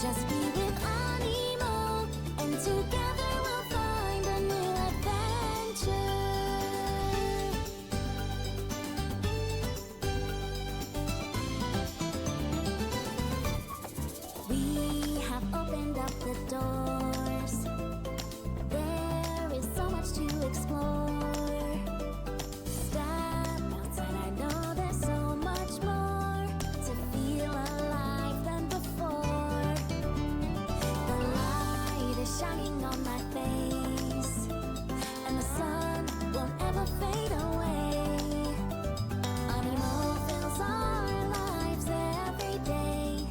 Just be with Aniimo, and together we'll find a new adventure. We have opened up the doors. There is so much to explore. Step outside, I know there's so much more to feel alive than before. The light is shining on my face, and the sun won't ever fade away. Aniimo fills our lives every day.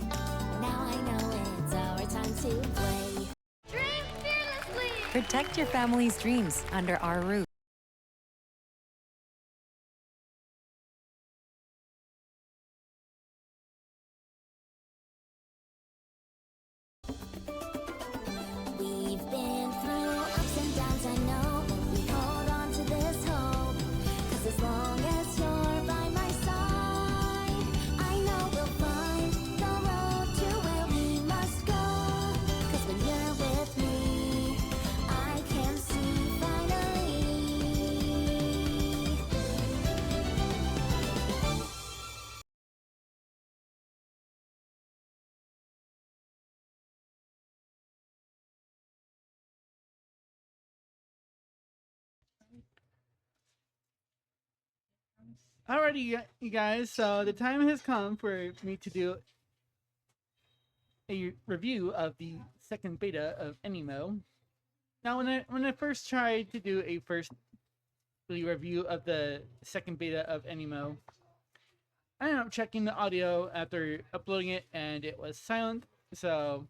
Now I know it's our time to play. Dream fearlessly! Protect your family's dreams under our roof. We've been through ups and downs, I know, but we hold on to this hope. 'Cause as long as you're by my side, I know we'll find the road to where we must go. 'Cause when you're with me, I can see finally. Alrighty, you guys, so the time has come for me to do a review of the second beta of Aniimo. Now, when I first tried to do a first review of the second beta of Aniimo, I ended up checking the audio after uploading it, and it was silent. So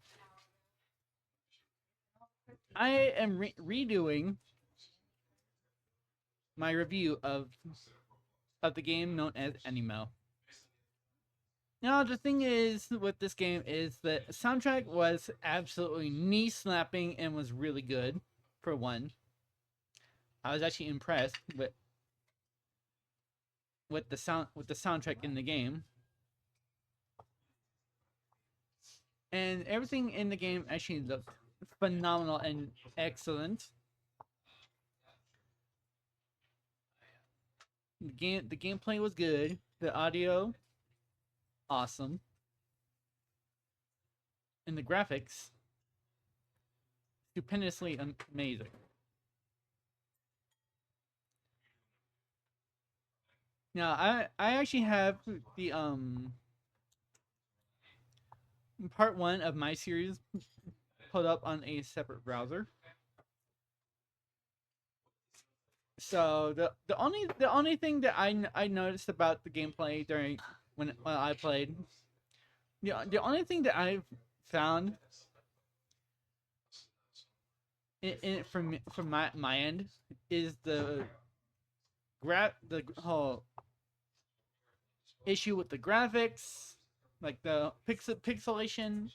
I am redoing my review of the game known as Aniimo. Now, the thing is with this game is that the soundtrack was absolutely knee-slapping and was really good, for one. I was actually impressed with the soundtrack in the game. And everything in the game actually looked phenomenal and excellent. The gameplay was good. The audio, awesome. And the graphics, stupendously amazing. Now, I actually have the part 1 of my series pulled up on a separate browser. So the only thing that I noticed about the gameplay during when I played, the only thing that I've found from my end is the whole issue with the graphics, like the pixelation,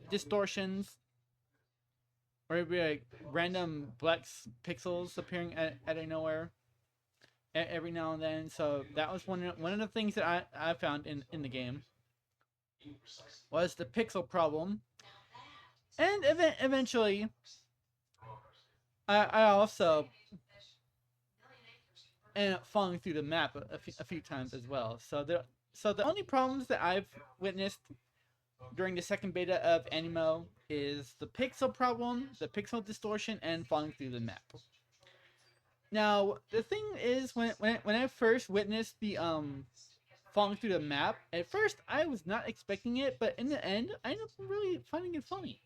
distortions, or it'd be like random black pixels appearing out of nowhere every now and then. So that was one of the things that I found in the game was the pixel problem. And eventually, I also ended up falling through the map a few times as well. So the only problems that I've witnessed during the second beta of Aniimo is the pixel problem, the pixel distortion, and falling through the map. Now, the thing is, when I first witnessed the falling through the map, at first I was not expecting it, but in the end, I ended up really finding it funny.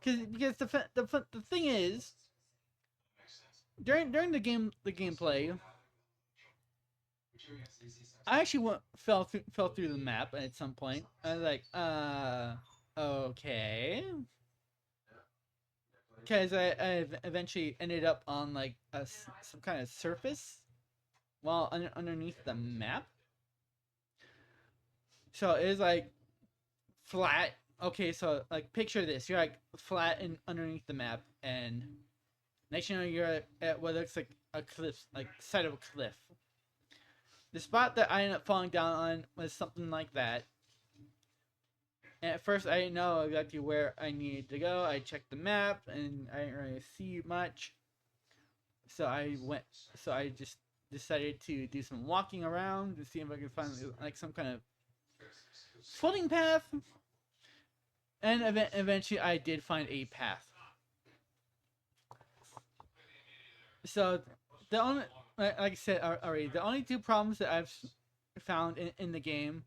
Because the thing is, during the gameplay, I actually fell through the map at some point. I was like, okay, because I eventually ended up on like some kind of surface, while underneath the map. So it was like flat. Okay, so like picture this: you're like flat and underneath the map, and next you know you're at what looks like a cliff, like side of a cliff. The spot that I ended up falling down on was something like that. And at first, I didn't know exactly where I needed to go. I checked the map, and I didn't really see much. So I just decided to do some walking around to see if I could find like some kind of footing path. And eventually, I did find a path. So the only, like I said already, the only two problems that I've found in the game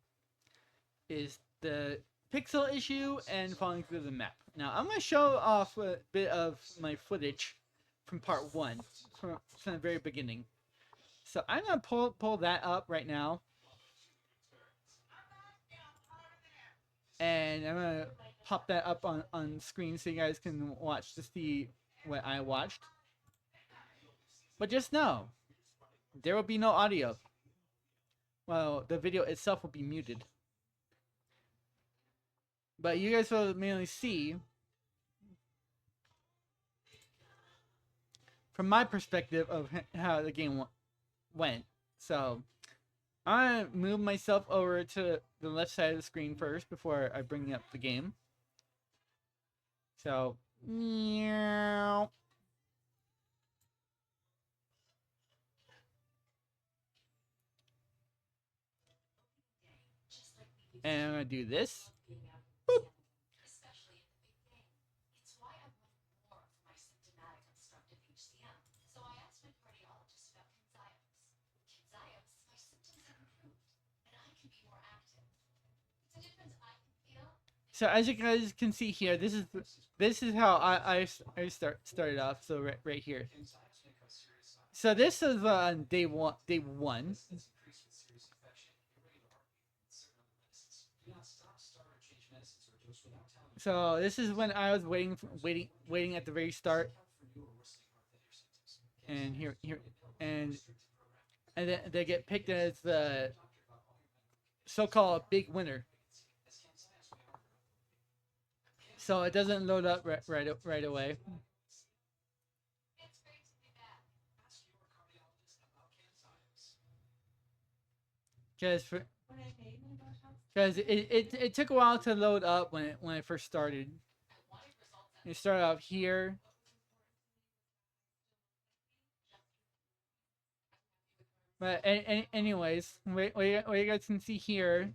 is the pixel issue and falling through the map. Now I'm gonna show off a bit of my footage from part 1, from the very beginning. So I'm gonna pull that up right now, and I'm gonna pop that up on screen so you guys can watch to see what I watched. But just know, there will be no audio. Well, the video itself will be muted. But you guys will mainly see, from my perspective, of how the game went. So, I'm going to move myself over to the left side of the screen first before I bring up the game. So, meow. And I'm going to do this. Boop. So as you guys can see here, this is how I started off. So right here. So this is day one. So this is when I was waiting at the very start. And here and then they get picked as the so-called big winner. So it doesn't load up right away. Because it took a while to load up when I first started. It started off here. But anyways, what you guys can see here.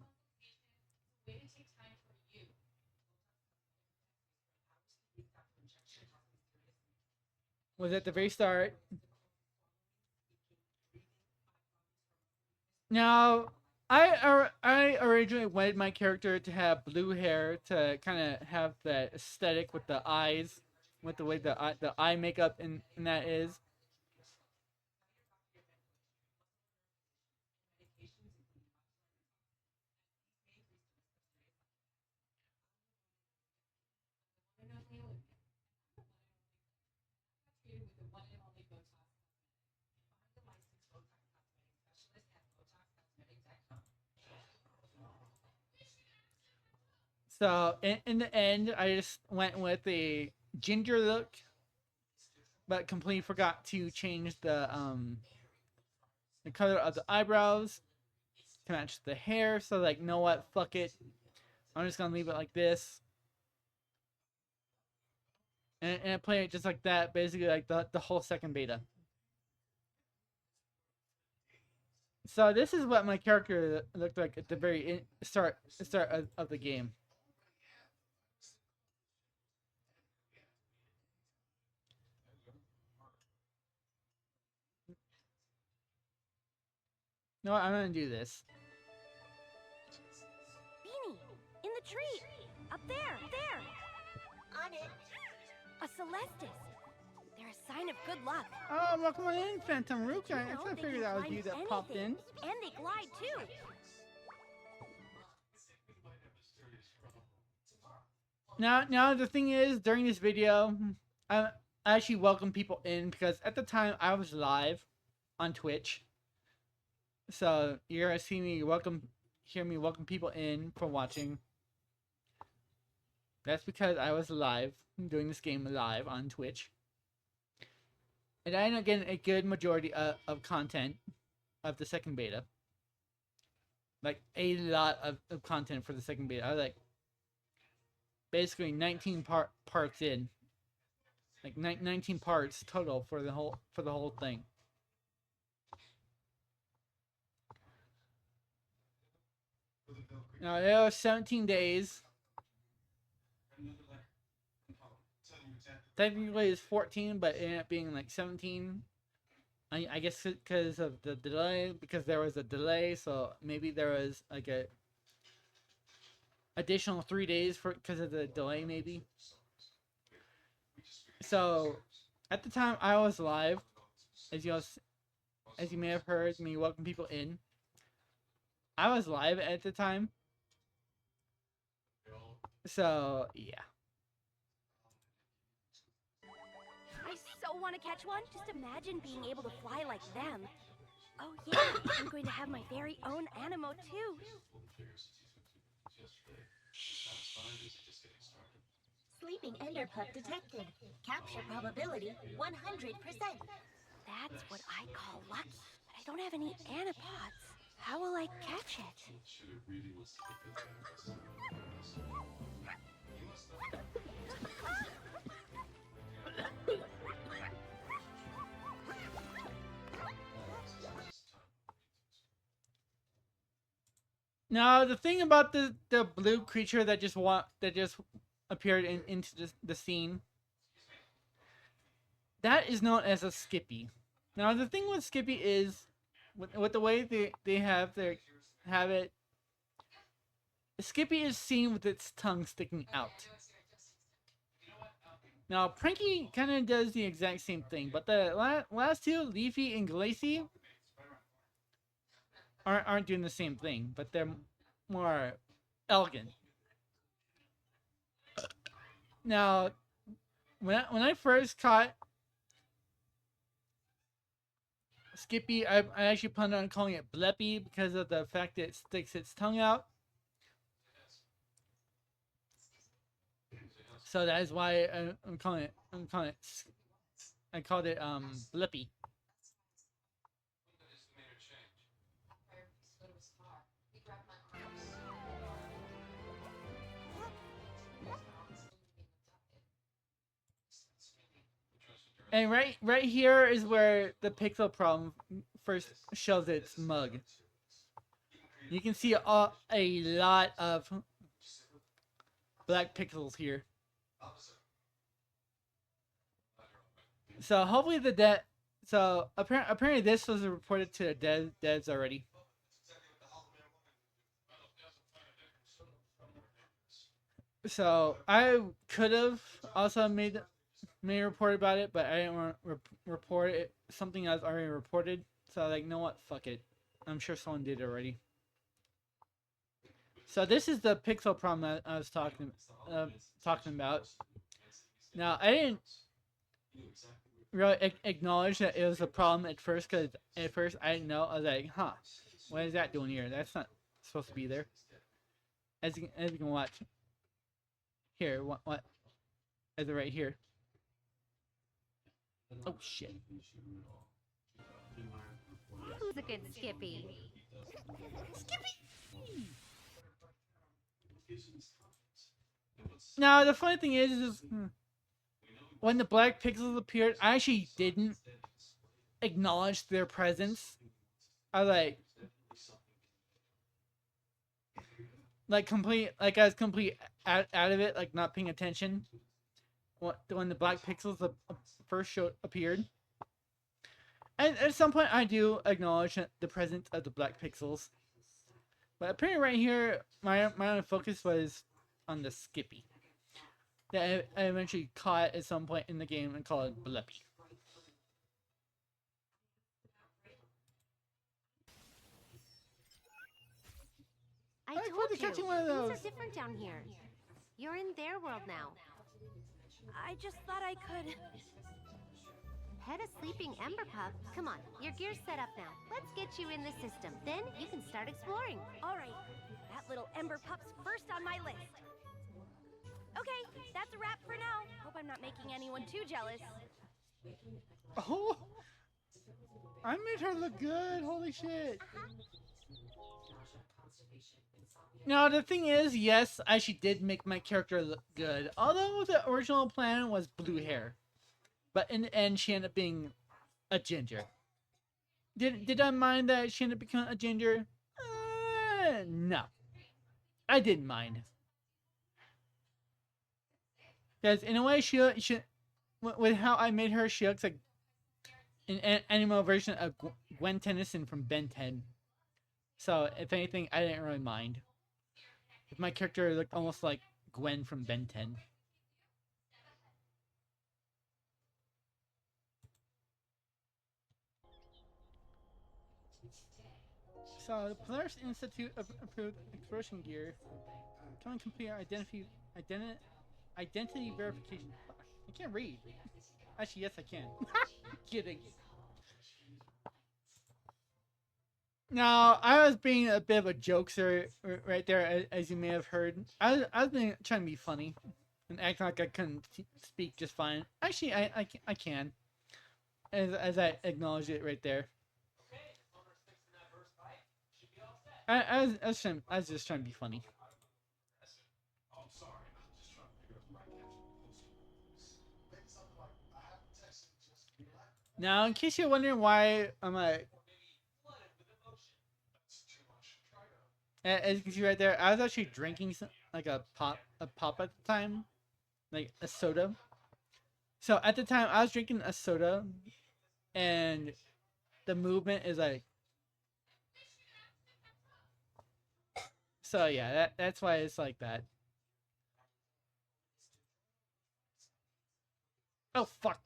Was at the very start. Now, I originally wanted my character to have blue hair to kind of have that aesthetic with the eyes, with the way the eye makeup in that is. So in the end, I just went with a ginger look, but completely forgot to change the color of the eyebrows to match the hair. So like, know what? Fuck it. I'm just gonna leave it like this, and play it just like that. Basically, like the whole second beta. So this is what my character looked like at the very start of the game. No, I'm gonna do this. Beanie, in the tree, up there. On it. A Celestis. They're a sign of good luck. Oh, welcome on in, Phantom Rook. I They figured can that was climb you that popped in. anything, and they glide too. Now the thing is, during this video, I actually welcome people in because at the time I was live on Twitch. So you're gonna see me hear me welcome people in for watching. That's because I was live, doing this game live on Twitch. And I ended up getting a good majority of content of the second beta. Like, a lot of content for the second beta. I was like, basically 19 parts in. Like 19 parts total for the whole thing. Now it was 17 days. Technically it's 14, but it ended up being like 17. I guess because of the delay, because there was a delay, so maybe there was like a additional 3 days for because of the delay, maybe. So at the time I was live, as you may have heard me welcome people in. I was live at the time. So, yeah. I so want to catch one. Just imagine being able to fly like them. Oh yeah, I'm going to have my very own Aniimo too. Sleeping Enderpup detected. Capture probability 100%. That's what I call lucky. But I don't have any Anipods. How will I catch it? Now the thing about the blue creature that just appeared into the scene, that is known as a Skippy. Now the thing with Skippy is, with the way they have it, Skippy is seen with its tongue sticking out. Now Pranky kind of does the exact same thing, but the last two, Leafy and Glacy, aren't doing the same thing, but they're more elegant. Now, when I first caught Skippy, I actually planned on calling it Bleppy because of the fact that it sticks its tongue out. So that is why I called it Bleppy. And right here is where the pixel problem first shows its mug. You can see a lot of black pixels here. So hopefully apparently this was reported to the devs already. So I could have also made a report about it, but I didn't want to report it. Something I was already reported. So I was like, you know what? Fuck it. I'm sure someone did it already. So this is the pixel problem I was talking about. Now I didn't really acknowledge that it was a problem at first, because at first I didn't know. I was like, huh, what is that doing here? That's not supposed to be there. As you can watch. Here, what? Is it right here? Oh shit. Who's a good Skippy? Now the funny thing is when the black pixels appeared, I actually didn't acknowledge their presence. I I was complete out of it, like not paying attention when the black pixels first appeared. And at some point, I do acknowledge the presence of the black pixels. But apparently, right here, my only focus was on the Skippy that I eventually caught at some point in the game and called it Bleppy. I look told forward to you, catching one of those. things are different down here. You're in their world now. I just thought I could. Pet a sleeping Ember Pup. Come on, your gear's set up now. Let's get you in the system. Then you can start exploring. All right, that little Ember Pup's first on my list. Okay, that's a wrap for now. Hope I'm not making anyone too jealous. Oh, I made her look good. Holy shit. Now the thing is, yes, I actually did make my character look good. Although the original plan was blue hair, but in the end, she ended up being a ginger. Did I mind that she ended up becoming a ginger? No, I didn't mind. Because in a way, she with how I made her, she looks like an animal version of Gwen Tennyson from Ben 10. So if anything, I didn't really mind. If my character looked almost like Gwen from Ben 10. So the Polaris Institute approved exploration gear. Come and complete our identity verification. I can't read. Actually, yes, I can. Kidding. Now, I was being a bit of a jokester right there, as you may have heard. I was being, trying to be funny and acting like I couldn't speak just fine. Actually, I can, as I acknowledge it right there. I was just trying to be funny. Now, in case you're wondering why I'm as you can see right there, I was actually drinking like a pop at the time, like a soda. So at the time, I was drinking a soda, and the movement is like. So yeah, that's why it's like that. Oh fuck.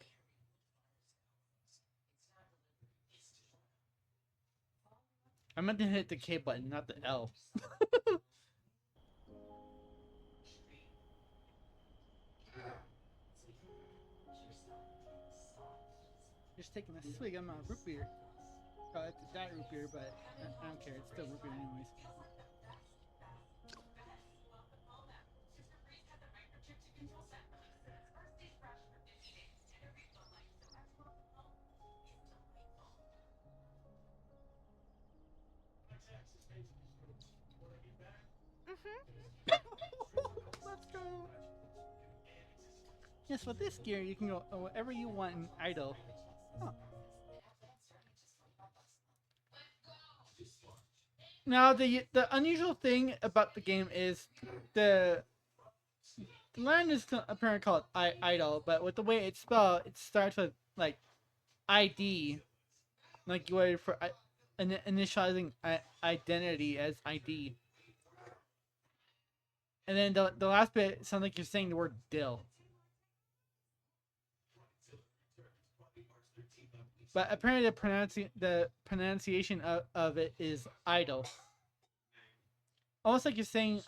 I meant to hit the K button, not the L. Just taking a swig of my root beer. Oh, it's that root beer, but I don't care. It's still root beer anyways. Let's go. Yes, with this gear, you can go wherever you want in idle. Huh. Now, the unusual thing about the game is the land is apparently called idle, but with the way it's spelled, it starts with like ID, like you would for initializing identity as ID, and then the last bit sounds like you're saying the word dill. But apparently the pronunciation of it is idle. Almost like you're saying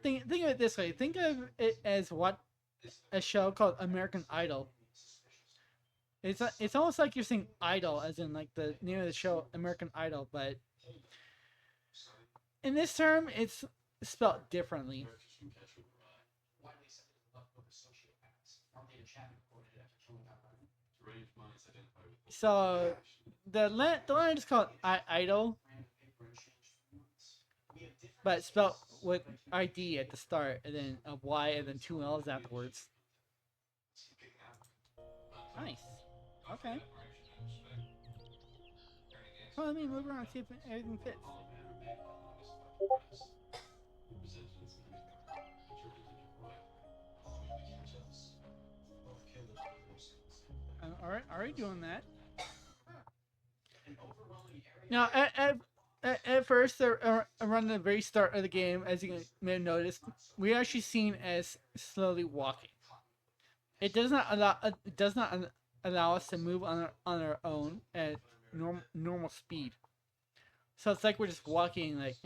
think of it this way. Think of it as what a show called American Idol. It's almost like you're saying idol as in like the name of the show American Idol, but in this term it's spelled differently. So the line is called idol, but spelled with ID at the start, and then a Y, and then two L's afterwards. Nice. Okay. Well, let me move around and see if everything fits. I'm already doing that. Now, at first, around the very start of the game, as you may have noticed, we're actually seen as slowly walking. It does not allow us to move on our own at normal speed. So it's like we're just walking like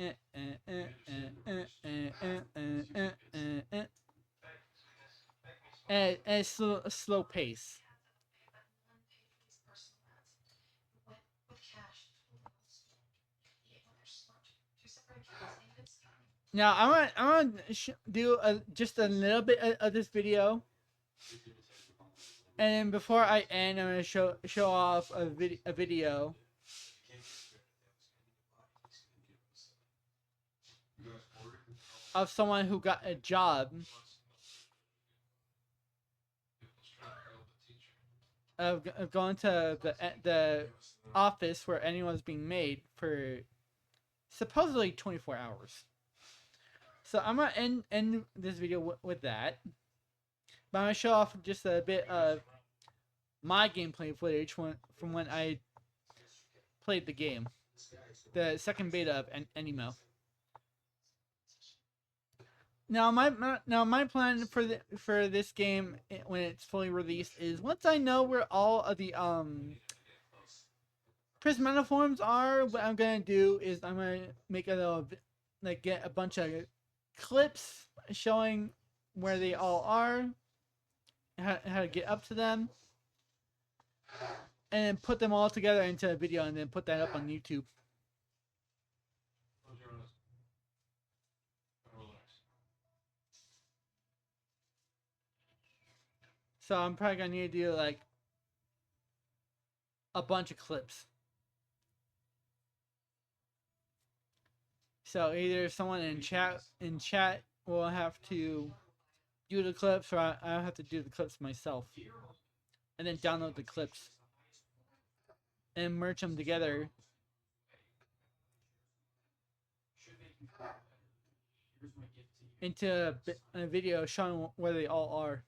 at a slow pace. Now I'm gonna do just a little bit of this video, and then before I end, I'm gonna show off a video. of someone who got a job of going to the office where anyone's being made for supposedly 24 hours. So I'm gonna end this video with that. But I'm gonna show off just a bit of my gameplay footage from when I played the game, the second beta of Aniimo. Now my plan for this game when it's fully released is once I know where all of the Prismata forms are, what I'm gonna do is I'm gonna make a little get a bunch of clips showing where they all are, how to get up to them, and then put them all together into a video and then put that up on YouTube. So I'm probably gonna need to do like a bunch of clips. So either someone in chat will have to do the clips, or I'll have to do the clips myself, and then download the clips and merge them together. Into a video showing where they all are.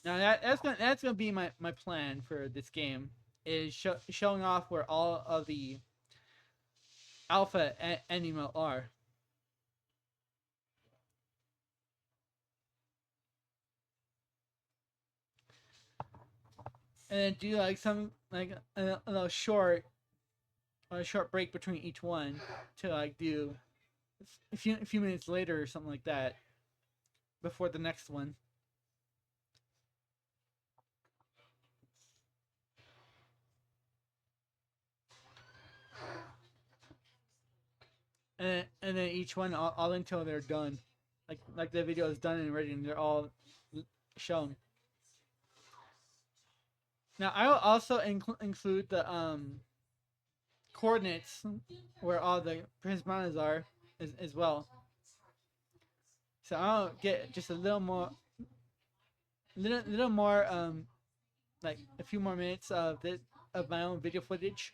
Now that's gonna be my plan for this game, is showing off where all of the alpha Aniimo are. And then do like some like a little short break between each one to like do a few minutes later or something like that before the next one. And then each one all until they're done, like the video is done and ready and they're all shown. Now I will also include the coordinates where all the prismatas are as well. So I'll get just a little more like a few more minutes of my own video footage.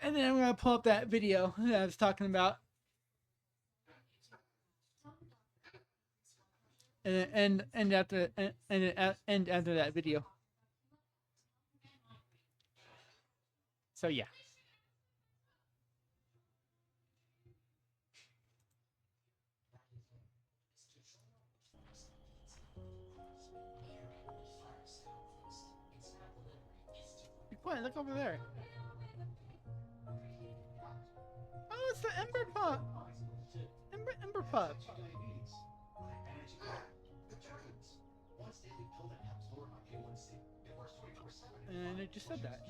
And then I'm gonna pull up that video that I was talking about. And end after that video. So yeah. Be quiet, look over there. Oh, it's the Ember Pup. Ember Pup. And I just said that.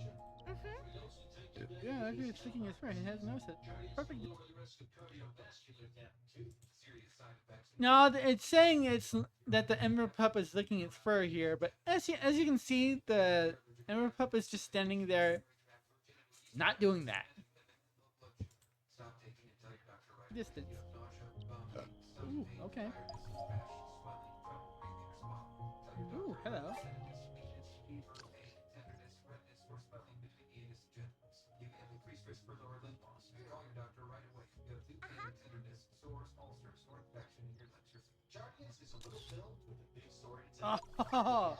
Yeah, it's thinking it's right. It hasn't noticed it. Perfect. No, it's saying that the Ember Pup is licking its fur here, but as you can see, the Ember Pup is just standing there, not doing that. Distance. Ooh, okay. Ooh, hello. Oh.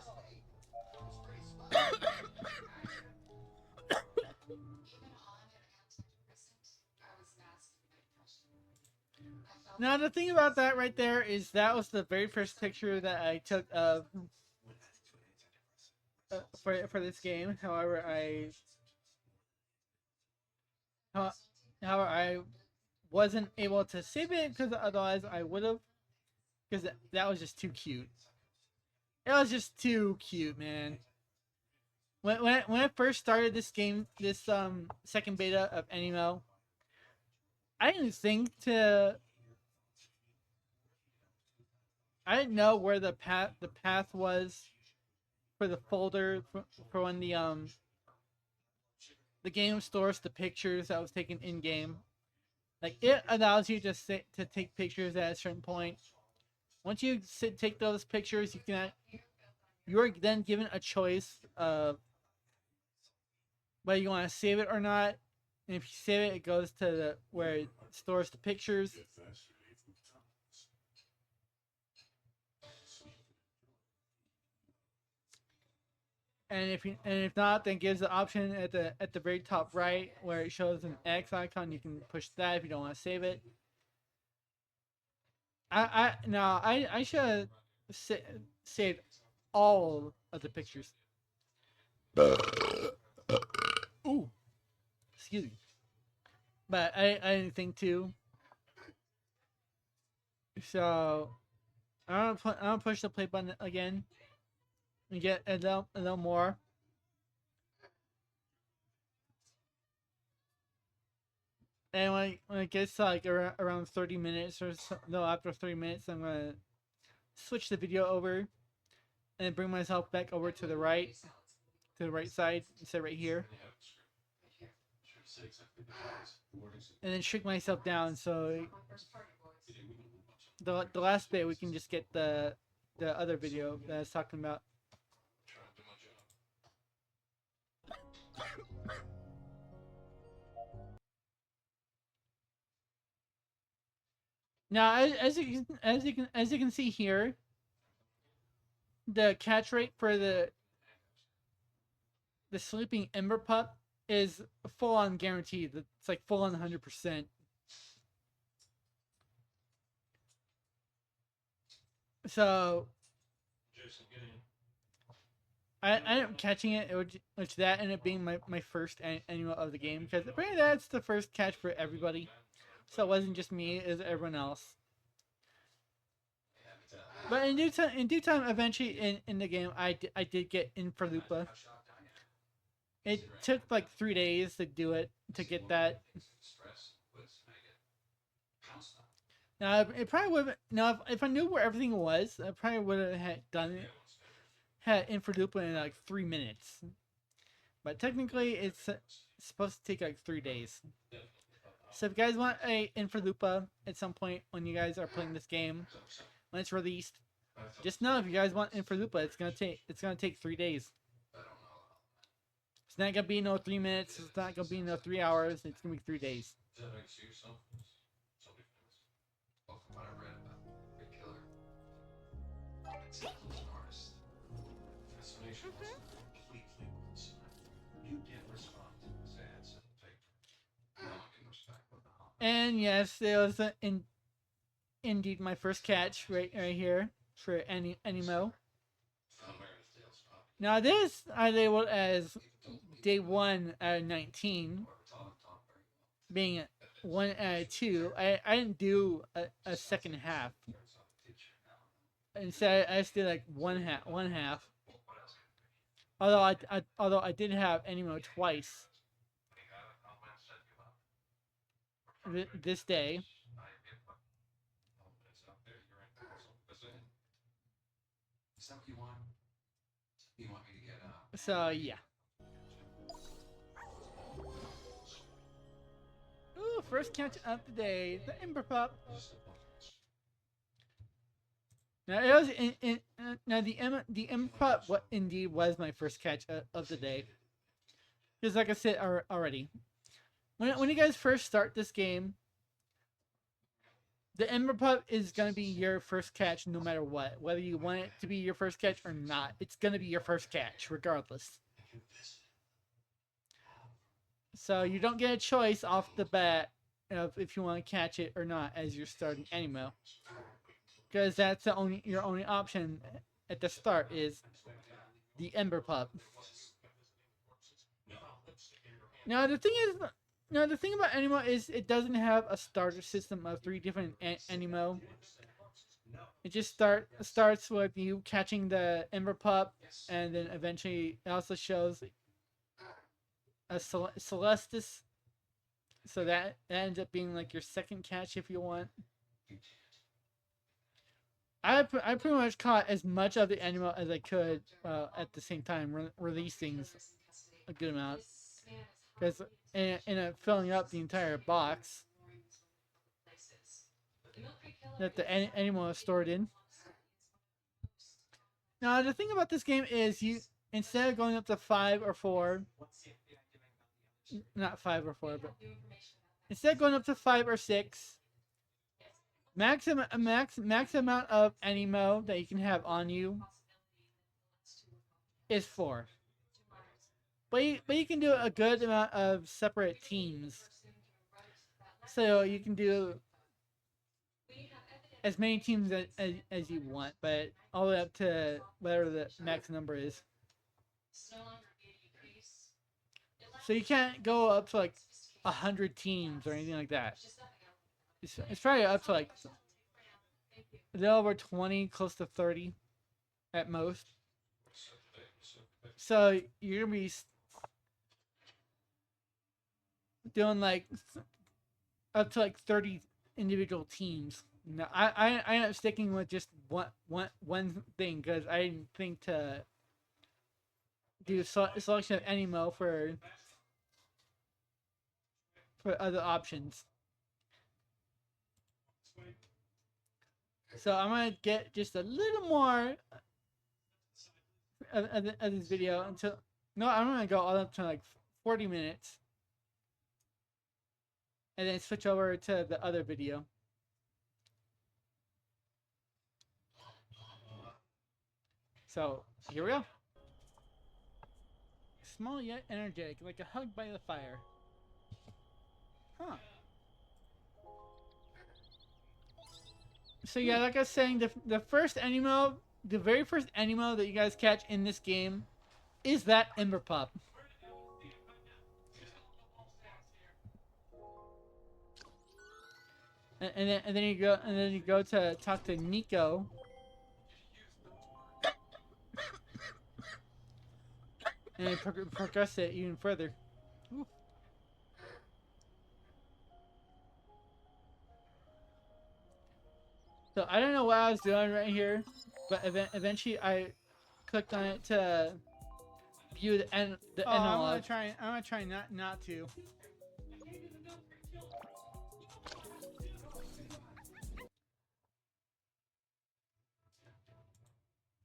Now the thing about that right there is that was the very first picture that I took of for this game. However, I wasn't able to save it because otherwise I would have, because that was just too cute. It was just too cute, man. When I first started this game, this second beta of Aniimo, I didn't know where the path was for the folder for when the game stores the pictures that was taken in game. Like, it allows you to take pictures at a certain point. Once you take those pictures, you're then given a choice of whether you want to save it or not. And if you save it, it goes to where it stores the pictures. And if not, then it gives the option at the very top right where it shows an X icon. You can push that if you don't want to save it. I should have saved all of the pictures. Ooh, excuse me. But I didn't think to. So I'm gonna push the play button again and get a little more. And when it gets to like around 30 minutes or so, no, after 30 minutes, I'm gonna switch the video over and bring myself back over to the right side, instead right here, and then shrink myself down so the last bit we can just get the other video that I was talking about. Now, as you can see here, the catch rate for the sleeping Ember Pup is full on guaranteed. It's like full on 100%. So I ended up catching it, which that ended up being my first annual of the game, because apparently that's the first catch for everybody. So it wasn't just me, it was everyone else. But in due time, eventually in the game, I did get Inferlupa. It took like 3 days to do it, to get that. Now, it probably would. Now, if I knew where everything was, I probably would have done it. Had Inferlupa in like 3 minutes. But technically, it's supposed to take like 3 days. So if you guys want a Inferlupa at some point when you guys are playing this game, when it's released, just know if you guys want Inferlupa, it's gonna take 3 days. It's not gonna be no 3 minutes. It's not gonna be no 3 hours. It's gonna be 3 days. And yes, it was indeed my first catch right here for Aniimo. Now this I labeled as day 1 out of 19, being 1 out of 2. I didn't do a second half. Instead, I just did like one half. Although I did have Aniimo twice this day. So yeah. Ooh, first catch of the day, the Ember Pup. Now it was now the Ember Pup what indeed was my first catch of the day. Because like I said already, when you guys first start this game, the Ember Pup is gonna be your first catch no matter what. Whether you want it to be your first catch or not, it's gonna be your first catch regardless. So you don't get a choice off the bat of if you want to catch it or not as you're starting Aniimo. Because that's your only option at the start is the Ember Pup. Now the thing about Aniimo is it doesn't have a starter system of 3 different Aniimo. It just starts with you catching the Ember Pup, and then eventually it also shows a Celestis, so that ends up being like your second catch if you want. I pretty much caught as much of the Aniimo as I could at the same time, releasing a good amount, because in filling up the entire box. that the Aniimo is stored in. Now the thing about this game is you instead of going up to 5 or 4, not 5 or 4, but instead of going up to 5 or 6, max amount of Aniimo that you can have on you is 4. But you can do a good amount of separate teams. So you can do as many teams as you want, but all the way up to whatever the max number is. So you can't go up to like 100 teams or anything like that. It's probably up to like a little over 20, close to 30 at most. So you're gonna be doing like up to like 30 individual teams. No, I ended up sticking with just one thing because I didn't think to do a selection of Aniimo for other options. So I'm gonna get just a little more of this video until I'm gonna go all up to like 40 minutes, and then switch over to the other video. So here we go. Small yet energetic, like a hug by the fire. Huh. So yeah, like I was saying, the first Aniimo, the very first Aniimo that you guys catch in this game is that Ember Pup. And then you go to talk to Nico. And progress it even further. Ooh. So I don't know what I was doing right here, but eventually I clicked on it to view the end log. I'm gonna try not to.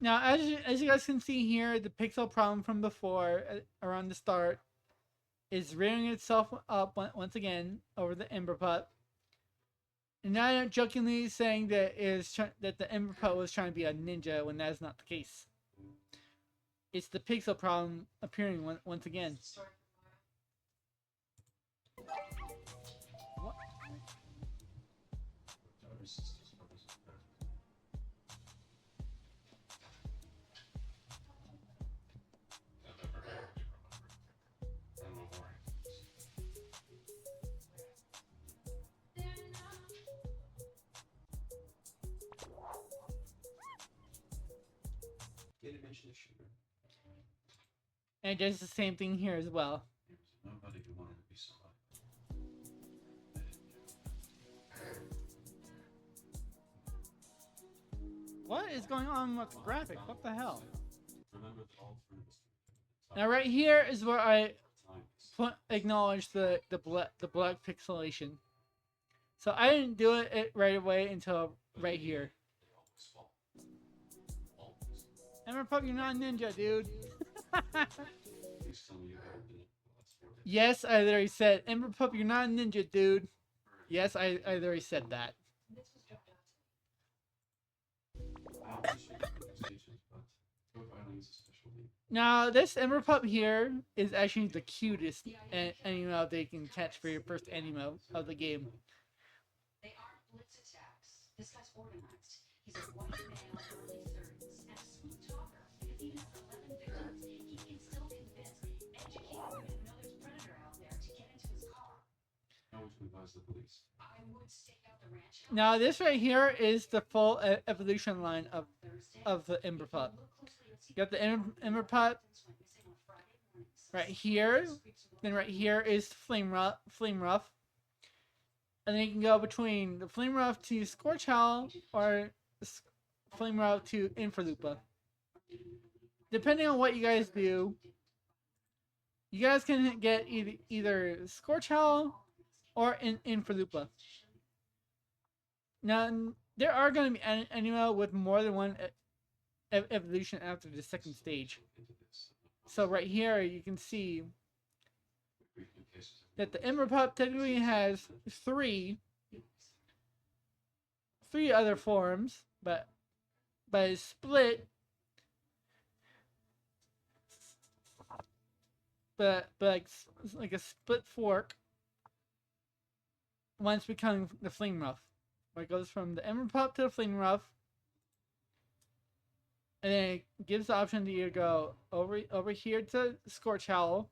Now, as you guys can see here, the pixel problem from before, around the start, is rearing itself up once again over the Ember Pup. And now I'm jokingly saying that that the Ember Pup was trying to be a ninja when that is not the case. It's the pixel problem appearing once again. What? And it does the same thing here as well. What is going on with the graphics? What the hell? Now right here is where I acknowledge the black pixelation. So I didn't do it right away until right here. Ember Pup, you're not a ninja, dude. Yes, I already said, Ember Pup, you're not a ninja, dude. Yes, I already said that. Now, this Ember Pup here is actually the cutest Aniimo they can catch for your first Aniimo of the game. They aren't blitz attacks. This guy's organized. He's a white male, early 30s, and a smooth talker. If he has 11 victims, he can still convince educated women know there's a predator out there to get into his car. How would you advise the police? I would stake out the ranch. Now, this right here is the full evolution line of the Ember Pup. You got the Ember Pup right here. Then right here is Flame Ruff. And then you can go between the Flame Ruff to Scorch Howl or Flame Ruff to Inferlupa. Depending on what you guys do, you guys can get either Scorch Howl or Inferlupa. Now, there are going to be Aniimo with more than one evolution after the second stage. So right here you can see that the Emerald Pup technically has three other forms, but it's split. But like a split fork. Once becoming the Flame Ruff, where it goes from the Emerald Pup to the Flame Ruff, and then it gives the option to either go over here to Scorch Howl,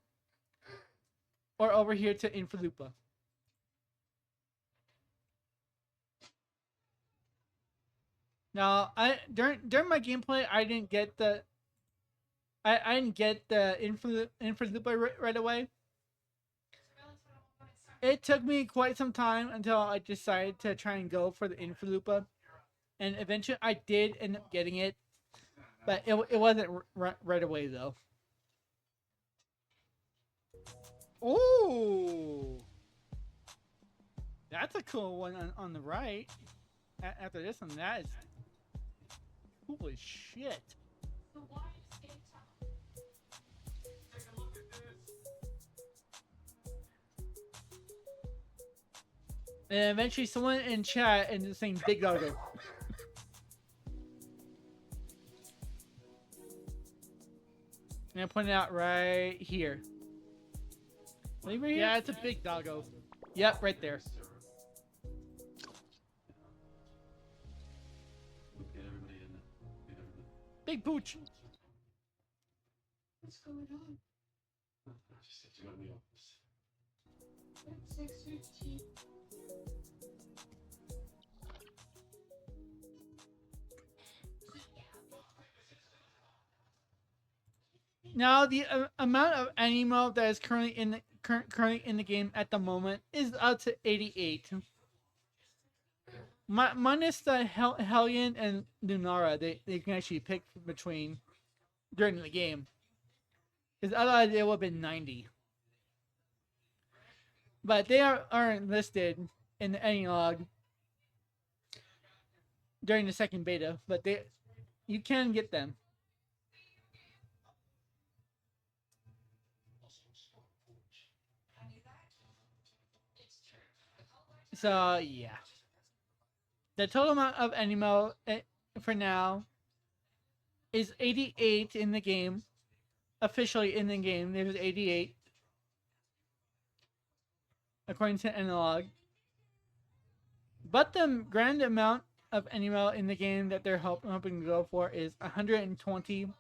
or over here to Inferlupa. Now, during my gameplay, I didn't get the Inferlupa right away. It took me quite some time until I decided to try and go for the Inferlupa, and eventually I did end up getting it, but it wasn't right away though. Ooh, that's a cool one on the right. After this one, that is holy shit. So why skate top? And eventually someone in chat ended up saying big doggo. And I pointed out right here. Right here. Yeah, it's a big doggo. Yep, right there. Big pooch. What's going on? I just have to go to the office. It's 6:15. Now the amount of Aniimo that is currently in the game at the moment is up to 88. Minus the Hellion and Lunara, they can actually pick between during the game. Because otherwise it would have been 90. But they aren't listed in the Anilog during the second beta, but you can get them. So yeah, the total amount of Aniimo for now is 88 in the game. Officially in the game, there's 88 according to Analog. But the grand amount of Aniimo in the game that they're hoping to go for is 120.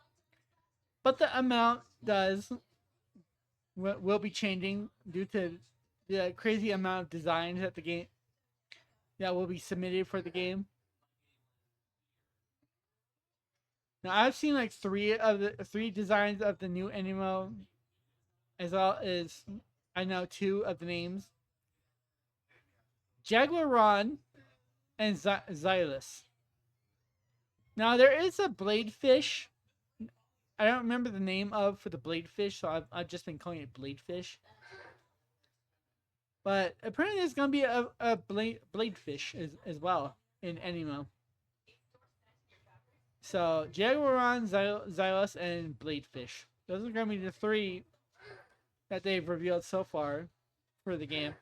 But the amount will be changing due to the crazy amount of designs that will be submitted for the game. Now I've seen like three designs of the new Aniimo, as well as I know 2 of the names: Jaguaron and Xylus. Now there is a Bladefish. I don't remember the name for the Bladefish, so I've just been calling it Bladefish. But apparently there's going to be a Bladefish as well in Aniimo. So, Jaguaron, Xylus, and Bladefish. Those are going to be the 3 that they've revealed so far for the game.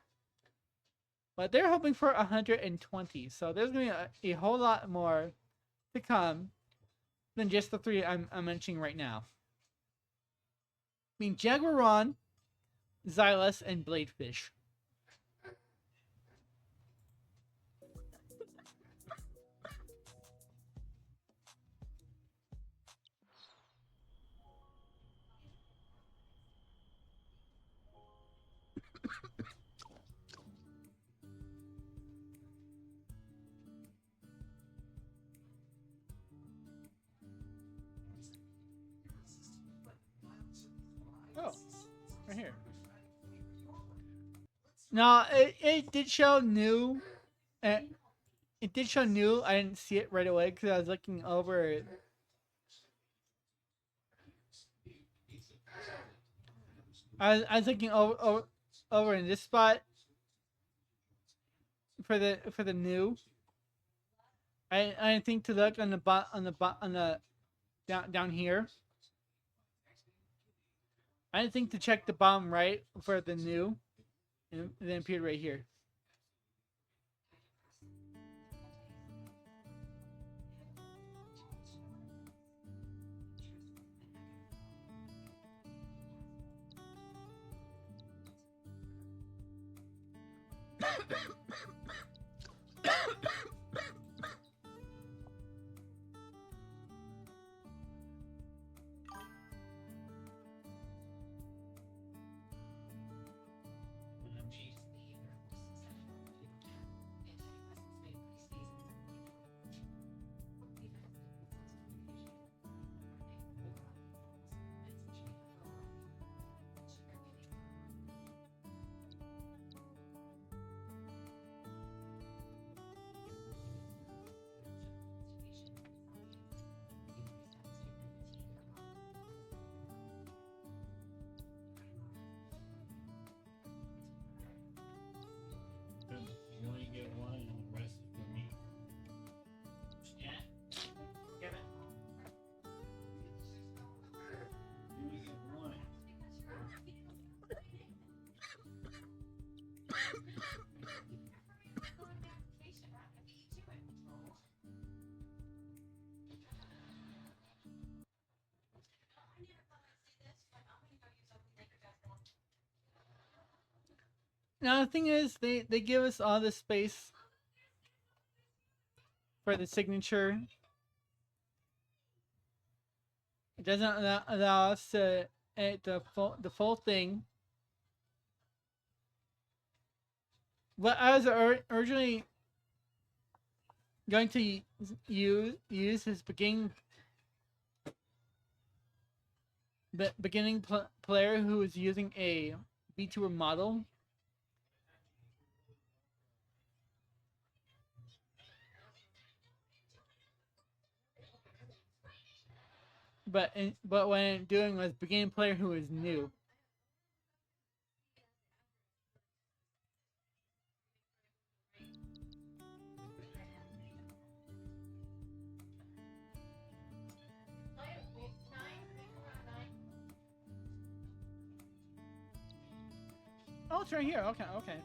But they're hoping for 120. So, there's going to be a whole lot more to come than just the 3 I'm mentioning right now. I mean, Jaguaron, Xylus, and Bladefish. Oh, right here. No, it did show new. It did show new. I didn't see it right away because I was looking over it. I was looking over in this spot for the new. I think to look on the down here. I think to check the bottom right for the new, and then appeared right here. You only get one, and the rest is for me. Yeah. Give it. You only get one. Now the thing is, they give us all this space for the signature. It doesn't allow us to edit the full thing. What I was originally going to use is beginning player who is using a VTuber model. But what I'm doing was beginning player who is new. Oh, it's right here. Okay, okay.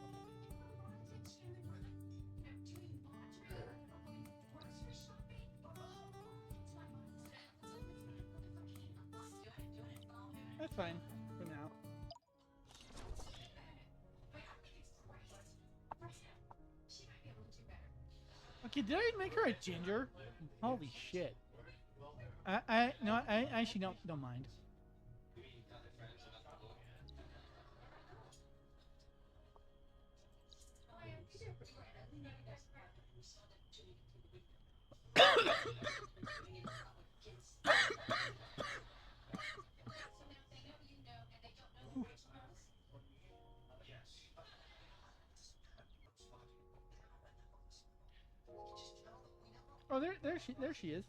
That's fine for now. Okay, did I make her a ginger? Holy shit! I actually don't mind. Oh, there she is.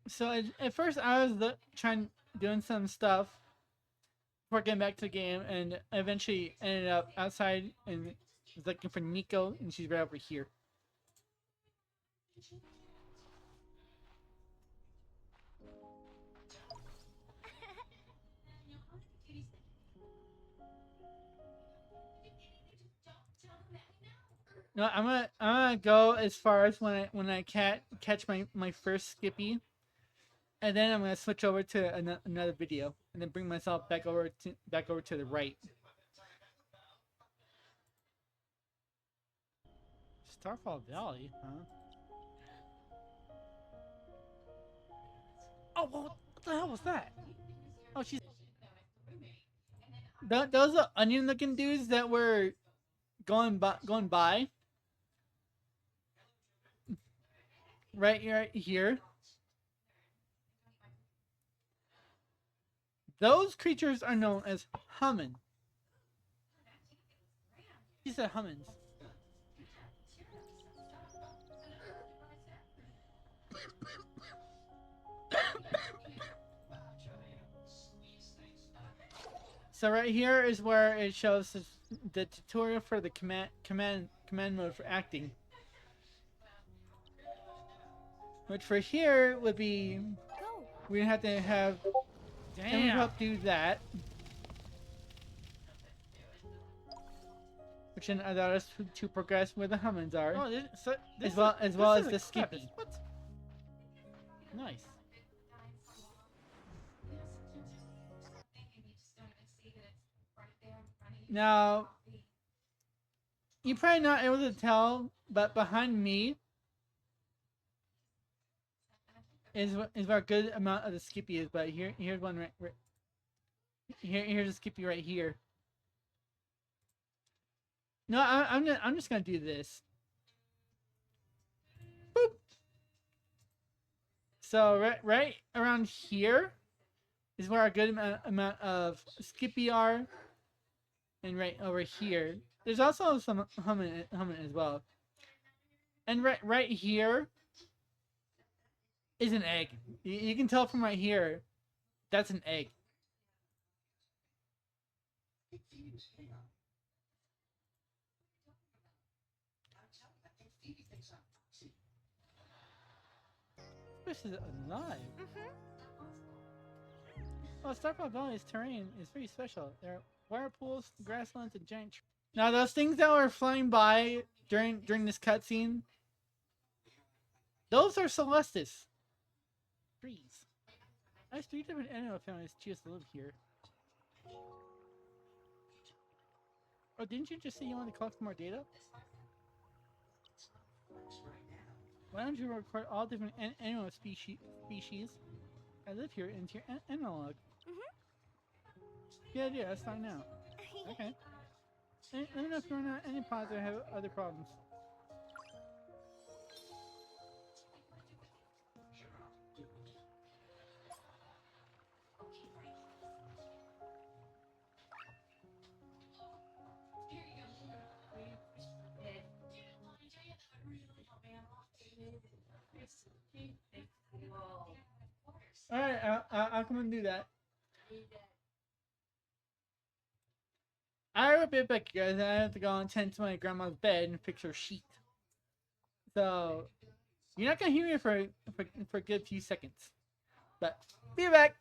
So at first I was doing some stuff before getting back to the game, and I eventually ended up outside and was looking for Nico, and she's right over here. No, I'm gonna go as far as when I catch my first Skippy, and then I'm gonna switch over to another video, and then bring myself back over to the right. Starfall Valley, huh? Oh, what the hell was that? Oh, she's those are onion looking dudes that were going by. Right here. Those creatures are known as hummin. He said hummins. So right here is where it shows the tutorial for the command mode for acting. Which for here would be Go. we'd have to have Emperpup do that. Which then allowed us to progress where the Hummins are. Oh, as well as the crap. Skippy. What? Nice. Now, you're probably not able to tell, but behind me is where a good amount of the Skippy is. But here's one right here's a Skippy right here. No, I'm just gonna do this. Boop. So right around here is where a good amount of Skippy are, and right over here there's also some Hummin as well. And right here is an egg. You can tell from right here, that's an egg. This is alive. Oh, Starpot Valley's terrain is pretty special. There are water pools, grasslands, and giant trees. Now, those things that were flying by during this cutscene, those are Celestis. Trees. There's 3 different animal families choose to live here. Oh, didn't you just say you wanted to collect more data? Why don't you record all different animal species that live here into your analog? Yeah, that's fine now. Okay. Let me know if you run out any pods or have other problems. Alright, I'll come and do that. I'll be back, guys. I have to go and tend to my grandma's bed and fix her sheet. So, you're not gonna hear me for a good few seconds. But, be back!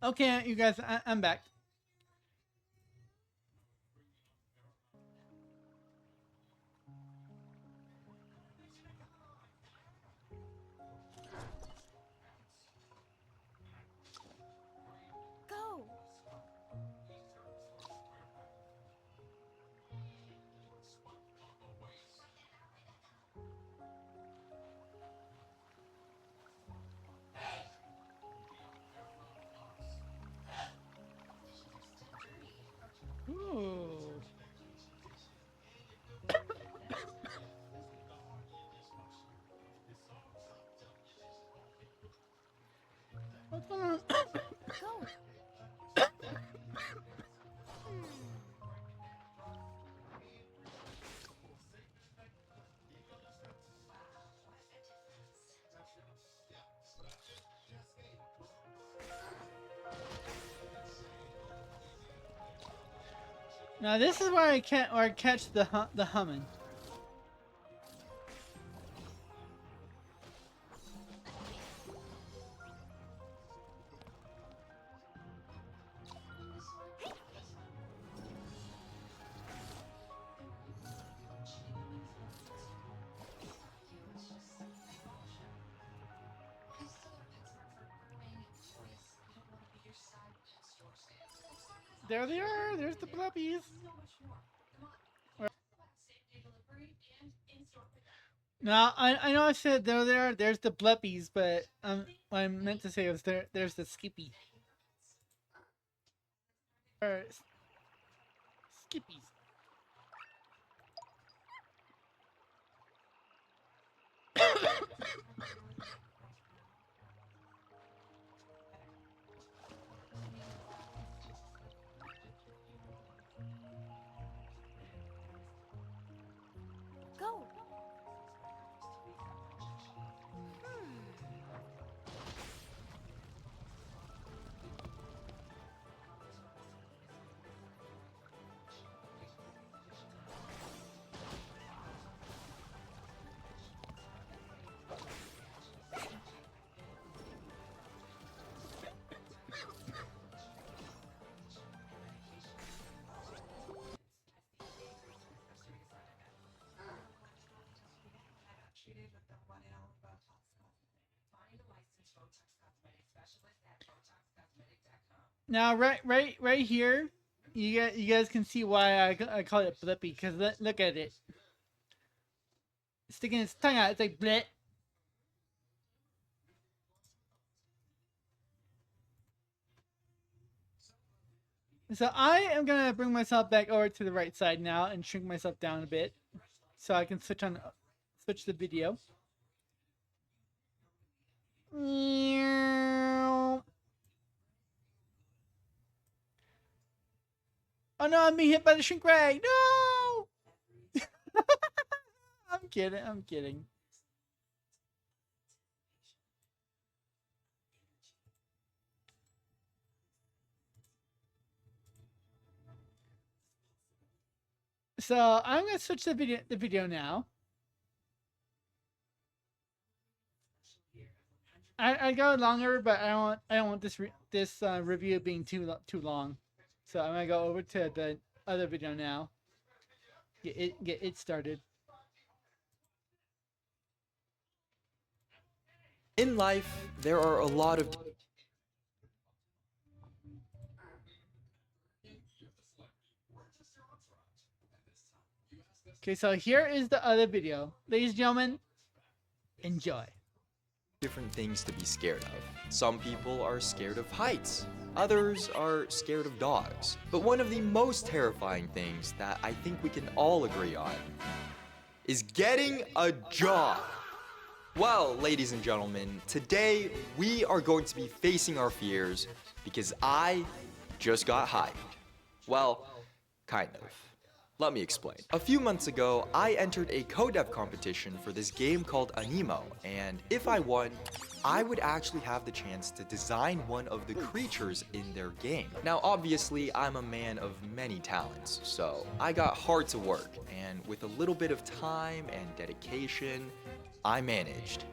Okay, you guys, I'm back. Go. Ooh. What's going on? Go. Now this is where I catch the humming. There they are. There's the bluppies. Now I know I said there they are. There's the bluppies, but what I meant to say was there's the skippy. Or skippies. Go. Now, right here, you guys can see why I call it Blippi, because look at it. Sticking its tongue out, it's like blip. So I am gonna bring myself back over to the right side now and shrink myself down a bit, so I can switch the video. Oh no, I'm being hit by the shrink ray. No! I'm kidding. So I'm gonna switch the video now. I go longer, but I don't want this review being too long. So I'm gonna go over to the other video now. Get it started. In life, there are a lot of Okay, so here is the other video. Ladies and gentlemen, enjoy. different things to be scared of. Some people are scared of heights. Others are scared of dogs. But one of the most terrifying things that I think we can all agree on is getting a job. Well, ladies and gentlemen, today we are going to be facing our fears because I just got hired. Well, kind of. Let me explain. A few months ago, I entered a co-dev competition for this game called Aniimo, and if I won, I would actually have the chance to design one of the creatures in their game. Now, obviously, I'm a man of many talents, so I got hard to work, and with a little bit of time and dedication, I managed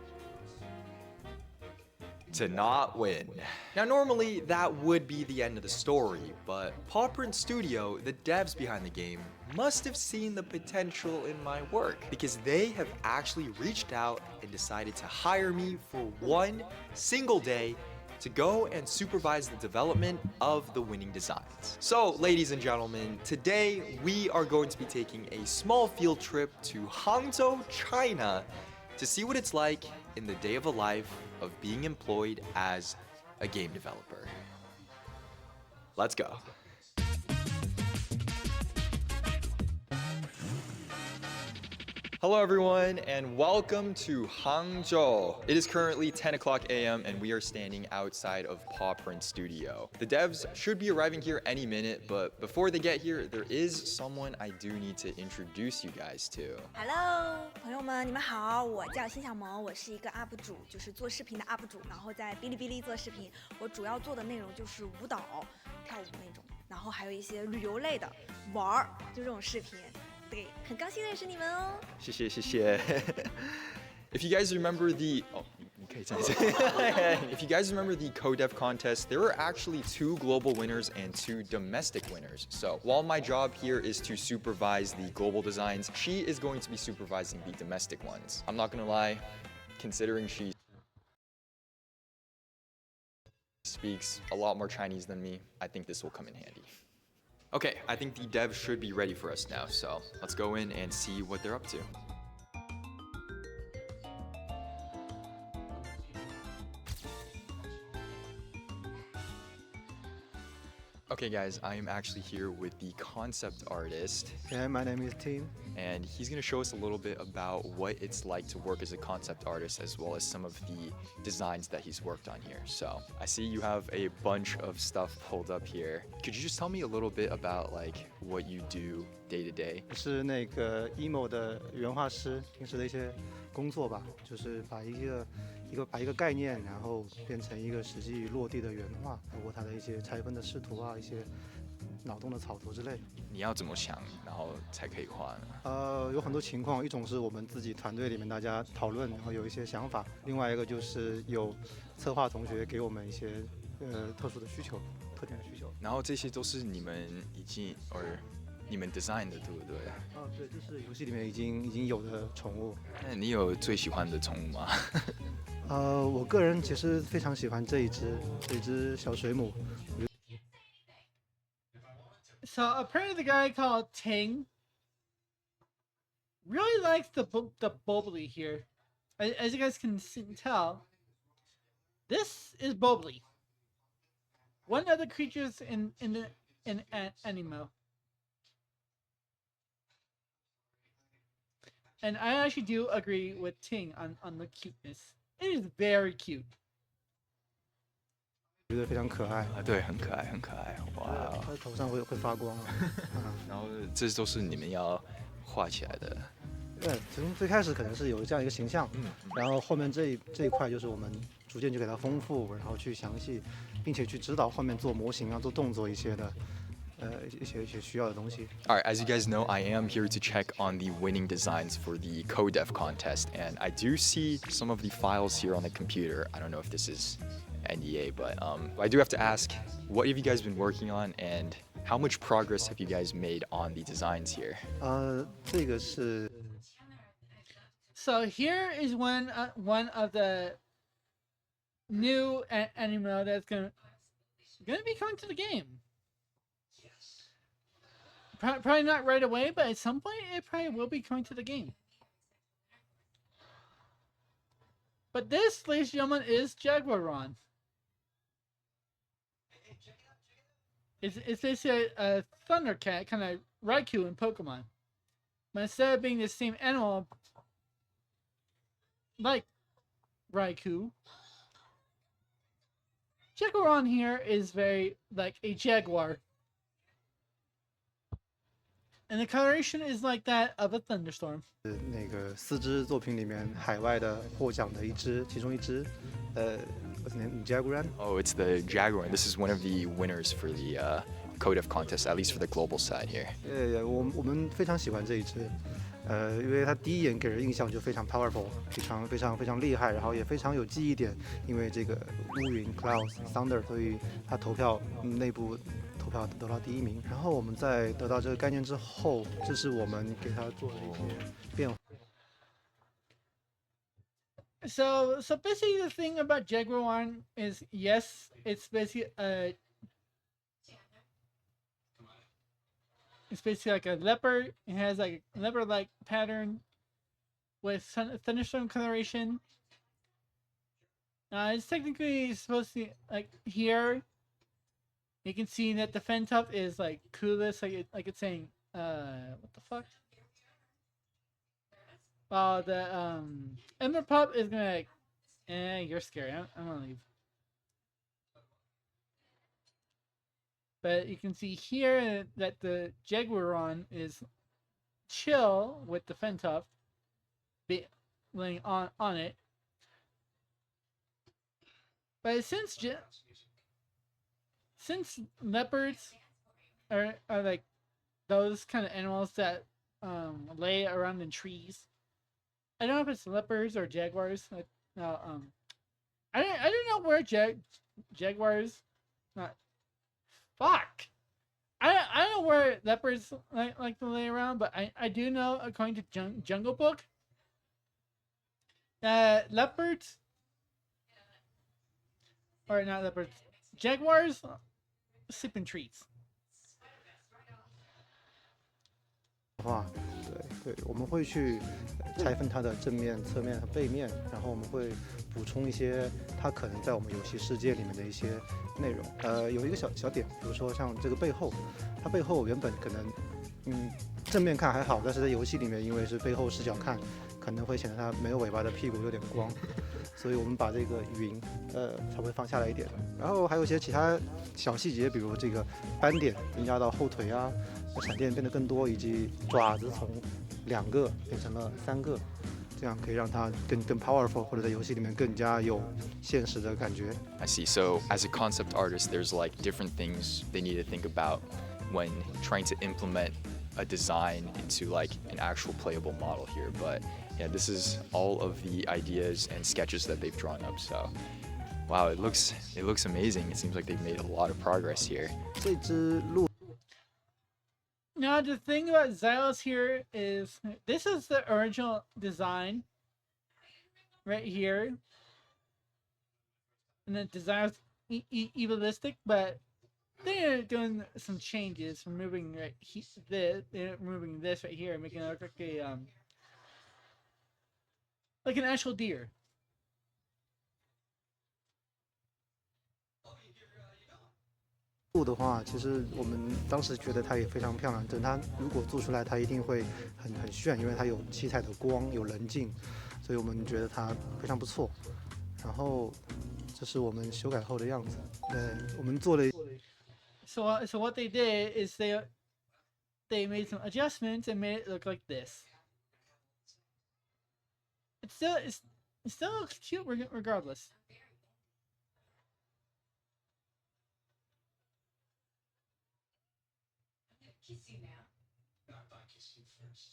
to not win. Now normally that would be the end of the story, but Pawprint Studio, the devs behind the game, must have seen the potential in my work because they have actually reached out and decided to hire me for one single day to go and supervise the development of the winning designs. So, ladies and gentlemen, today we are going to be taking a small field trip to Hangzhou, China to see what it's like in the day of a life of being employed as a game developer. Let's go. Hello everyone and welcome to Hangzhou. It is currently 10 o'clock a.m. and we are standing outside of Pawprint Studio. The devs should be arriving here any minute, but before they get here, there is someone I do need to introduce you guys to. Hello， 朋友们，你们好，我叫辛小萌，我是一个 UP 主，就是做视频的 UP 主，然后在哔哩哔哩做视频，我主要做的内容就是舞蹈、跳舞那种。然后还有一些旅游类的玩儿，就这种视频。对，很高兴认识你们哦。谢谢谢谢。If you guys remember the if you guys remember the co-dev contest, there were actually 2 global winners and 2 domestic winners. So while my job here is to supervise the global designs, she is going to be supervising the domestic ones. I'm not gonna lie, considering she speaks a lot more Chinese than me, I think this will come in handy. Okay, I think the devs should be ready for us now, so let's go in and see what they're up to. Okay guys, I am actually here with the concept artist. Yeah, my name is Tim. And he's going to show us a little bit about what it's like to work as a concept artist, as well as some of the designs that he's worked on here. So I see you have a bunch of stuff pulled up here. Could you just tell me a little bit about like what you do day to day? 是那个 emo 的原画师，平时的一些工作吧，就是把一个概念，然后变成一个实际落地的原画，包括它的一些拆分的视图啊，一些脑洞的草图之类。你要怎么想，然后才可以画呢？有很多情况，一种是我们自己团队里面大家讨论，然后有一些想法；另外一个就是有策划同学给我们一些特殊的需求、特定的需求。然后这些都是你们你们 design 的，对不对？对，这是游戏里面已经有的宠物。那你有最喜欢的宠物吗？我个人其实非常喜欢这一只小水母。So apparently the guy called Ting really likes the Bobley here. As you guys can tell, this is Bobley, one of the creatures in Aniimo. And I actually do agree with Ting on the cuteness. It is very cute. 觉得非常可爱对，很可爱，很可爱，哇！它的头上会发光啊。然后这都是你们要画起来的。对，从最开始可能是有这样一个形象，然后后面这一块就是我们逐渐就给它丰富，然后去详细，并且去指导后面做模型啊、做动作一些的。一些需要的东西。Alright, as you guys know, I am here to check on the winning designs for the co-dev contest, and I do see some of the files here on the computer. I don't know if this is NDA, but I do have to ask, what have you guys been working on, and how much progress have you guys made on the designs here? 这个是。So here is one of the new Aniimo that's gonna be coming to the game. Probably not right away, but at some point it probably will be coming to the game. But this, ladies and gentlemen, is Jaguaron. It's basically a Thundercat, kind of Raikou in Pokemon. But instead of being the same animal like Raikou, Jaguaron here is very like a jaguar. And the coloration is like that of a thunderstorm. 那个4支作品里面海外的获奖的其中一支，what's the name? Jaguaran. Oh, it's the Jaguaran. This is one of the winners for the co-dev contest, at least for the global side here. 我们非常喜欢这一支，因为它第一眼给人印象就非常 powerful， 非常厉害，然后也非常有记忆点，因为这个乌云 clouds thunder， 所以它内部投票得到第1名。然后我们在得到这个概念之后，这是我们给它做的一些变化。So basically the thing about Jaguaron is, yes, it's basically like a leopard. It has like a leopard-like pattern with thunderstorm coloration. It's technically supposed to, like, here you can see that the Fentop is like clueless, like it's saying, what the fuck? The Ember Pup is gonna like, you're scary. I'm gonna leave. But you can see here that the Jaguaron is chill with the Fentop laying on it. But since leopards are like those kind of animals that lay around in trees. I don't know if it's leopards or jaguars. No, I don't know where jaguars. Not fuck. I don't know where leopards like to lay around, but I do know, according to Jungle Book, leopards, or not leopards, jaguars sleep in trees. 话，对，我们会去拆分它的正面、侧面和背面，然后我们会补充一些它可能在我们游戏世界里面的一些内容。有一个小点，比如说像这个背后，它背后原本可能，正面看还好，但是在游戏里面因为是背后视角看，可能会显得它没有尾巴的屁股有点光，所以我们把这个云，稍微放下来一点。然后还有一些其他小细节，比如这个斑点增加到后腿啊。 闪电变得更多，以及爪子从2个变成了3个，这样可以让它更 powerful， 或者在游戏里面更加有现实的感觉。I see. So as a concept artist, there's like different things they need to think about when trying to implement a design into like an actual playable model here. But yeah, this is all of the ideas and sketches that they've drawn up. So wow, it looks amazing. It seems like they've made a lot of progress here. 这只鹿。 Now the thing about Xylos here is this is the original design right here, and the design's evilistic, but they're doing some changes, removing removing this right here, making it look like an actual deer. 鹿的话，其实我们当时觉得它也非常漂亮。等它如果做出来，它一定会很炫，因为它有七彩的光，有棱镜，所以我们觉得它非常不错。然后这是我们修改后的样子。我们做了。So what they did is they made some adjustments and made it look like this. It still looks cute regardless.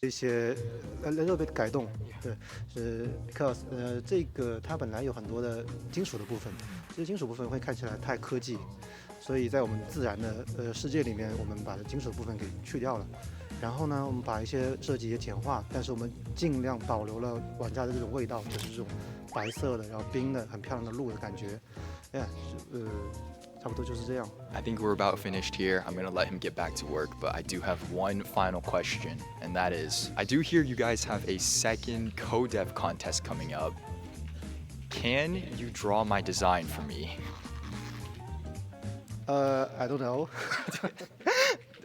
一些little bit 改动，对，是 because 这个它本来有很多的金属的部分，这些金属部分会看起来太科技，所以在我们自然的世界里面，我们把金属部分给去掉了。然后呢，我们把一些设计也简化，但是我们尽量保留了玩家的这种味道，就是这种白色的，然后冰的，很漂亮的鹿的感觉。差不多就是这样。I think we're about finished here. I'm gonna let him get back to work, but I do have one final question, and that is, I do hear you guys have a second co-dev contest coming up. Can you draw my design for me? I don't know.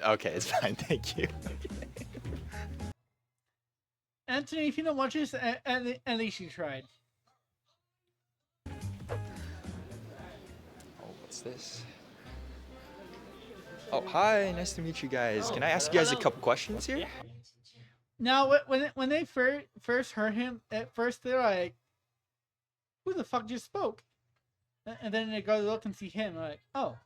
Okay, it's fine. Thank you. Anthony, if you don't watch this, at least you tried. What's this? Oh, hi, nice to meet you guys. Can I ask you guys a couple questions here? Now, when they first heard him, at first they're like, "Who the fuck just spoke?" And then they go to look and see him, like, "Oh."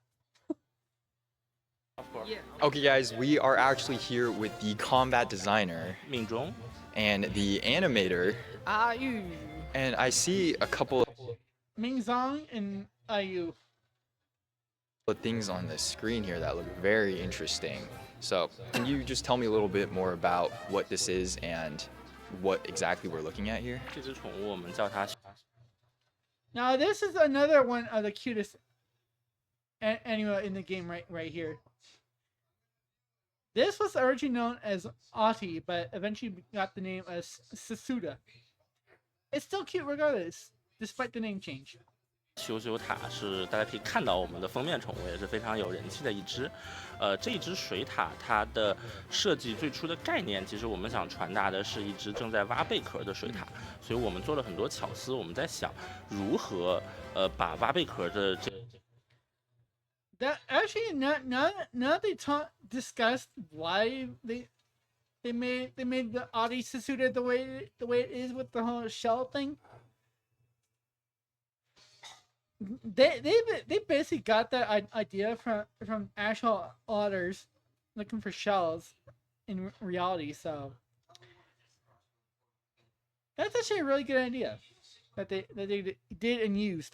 Of course. Okay, guys, we are actually here with the combat designer, 命中 and the animator, Ayu. and I see a couple Mingzong and Ayu. of things on the screen here that look very interesting. So, can you just tell me a little bit more about what this is and what exactly we're looking at here? 这只宠物我们叫它 Now this is another one of the cutest anime in the game right here. This was originally known as Ati, but eventually got the name as Sasuda. It's still cute regardless, despite the name change. 羞羞塔是大家可以看到我们的封面宠物，也是非常有人气的一只。这一只水獭它的设计最初的概念，其实我们想传达的是一只正在挖贝壳的水獭，所以我们做了很多巧思。我们在想如何把挖贝壳的这 That actually now they discussed why they made the Adi Sasuda the way it is with the whole shell thing. They basically got that idea from actual otters looking for shells in reality. So that's actually a really good idea that they did and used.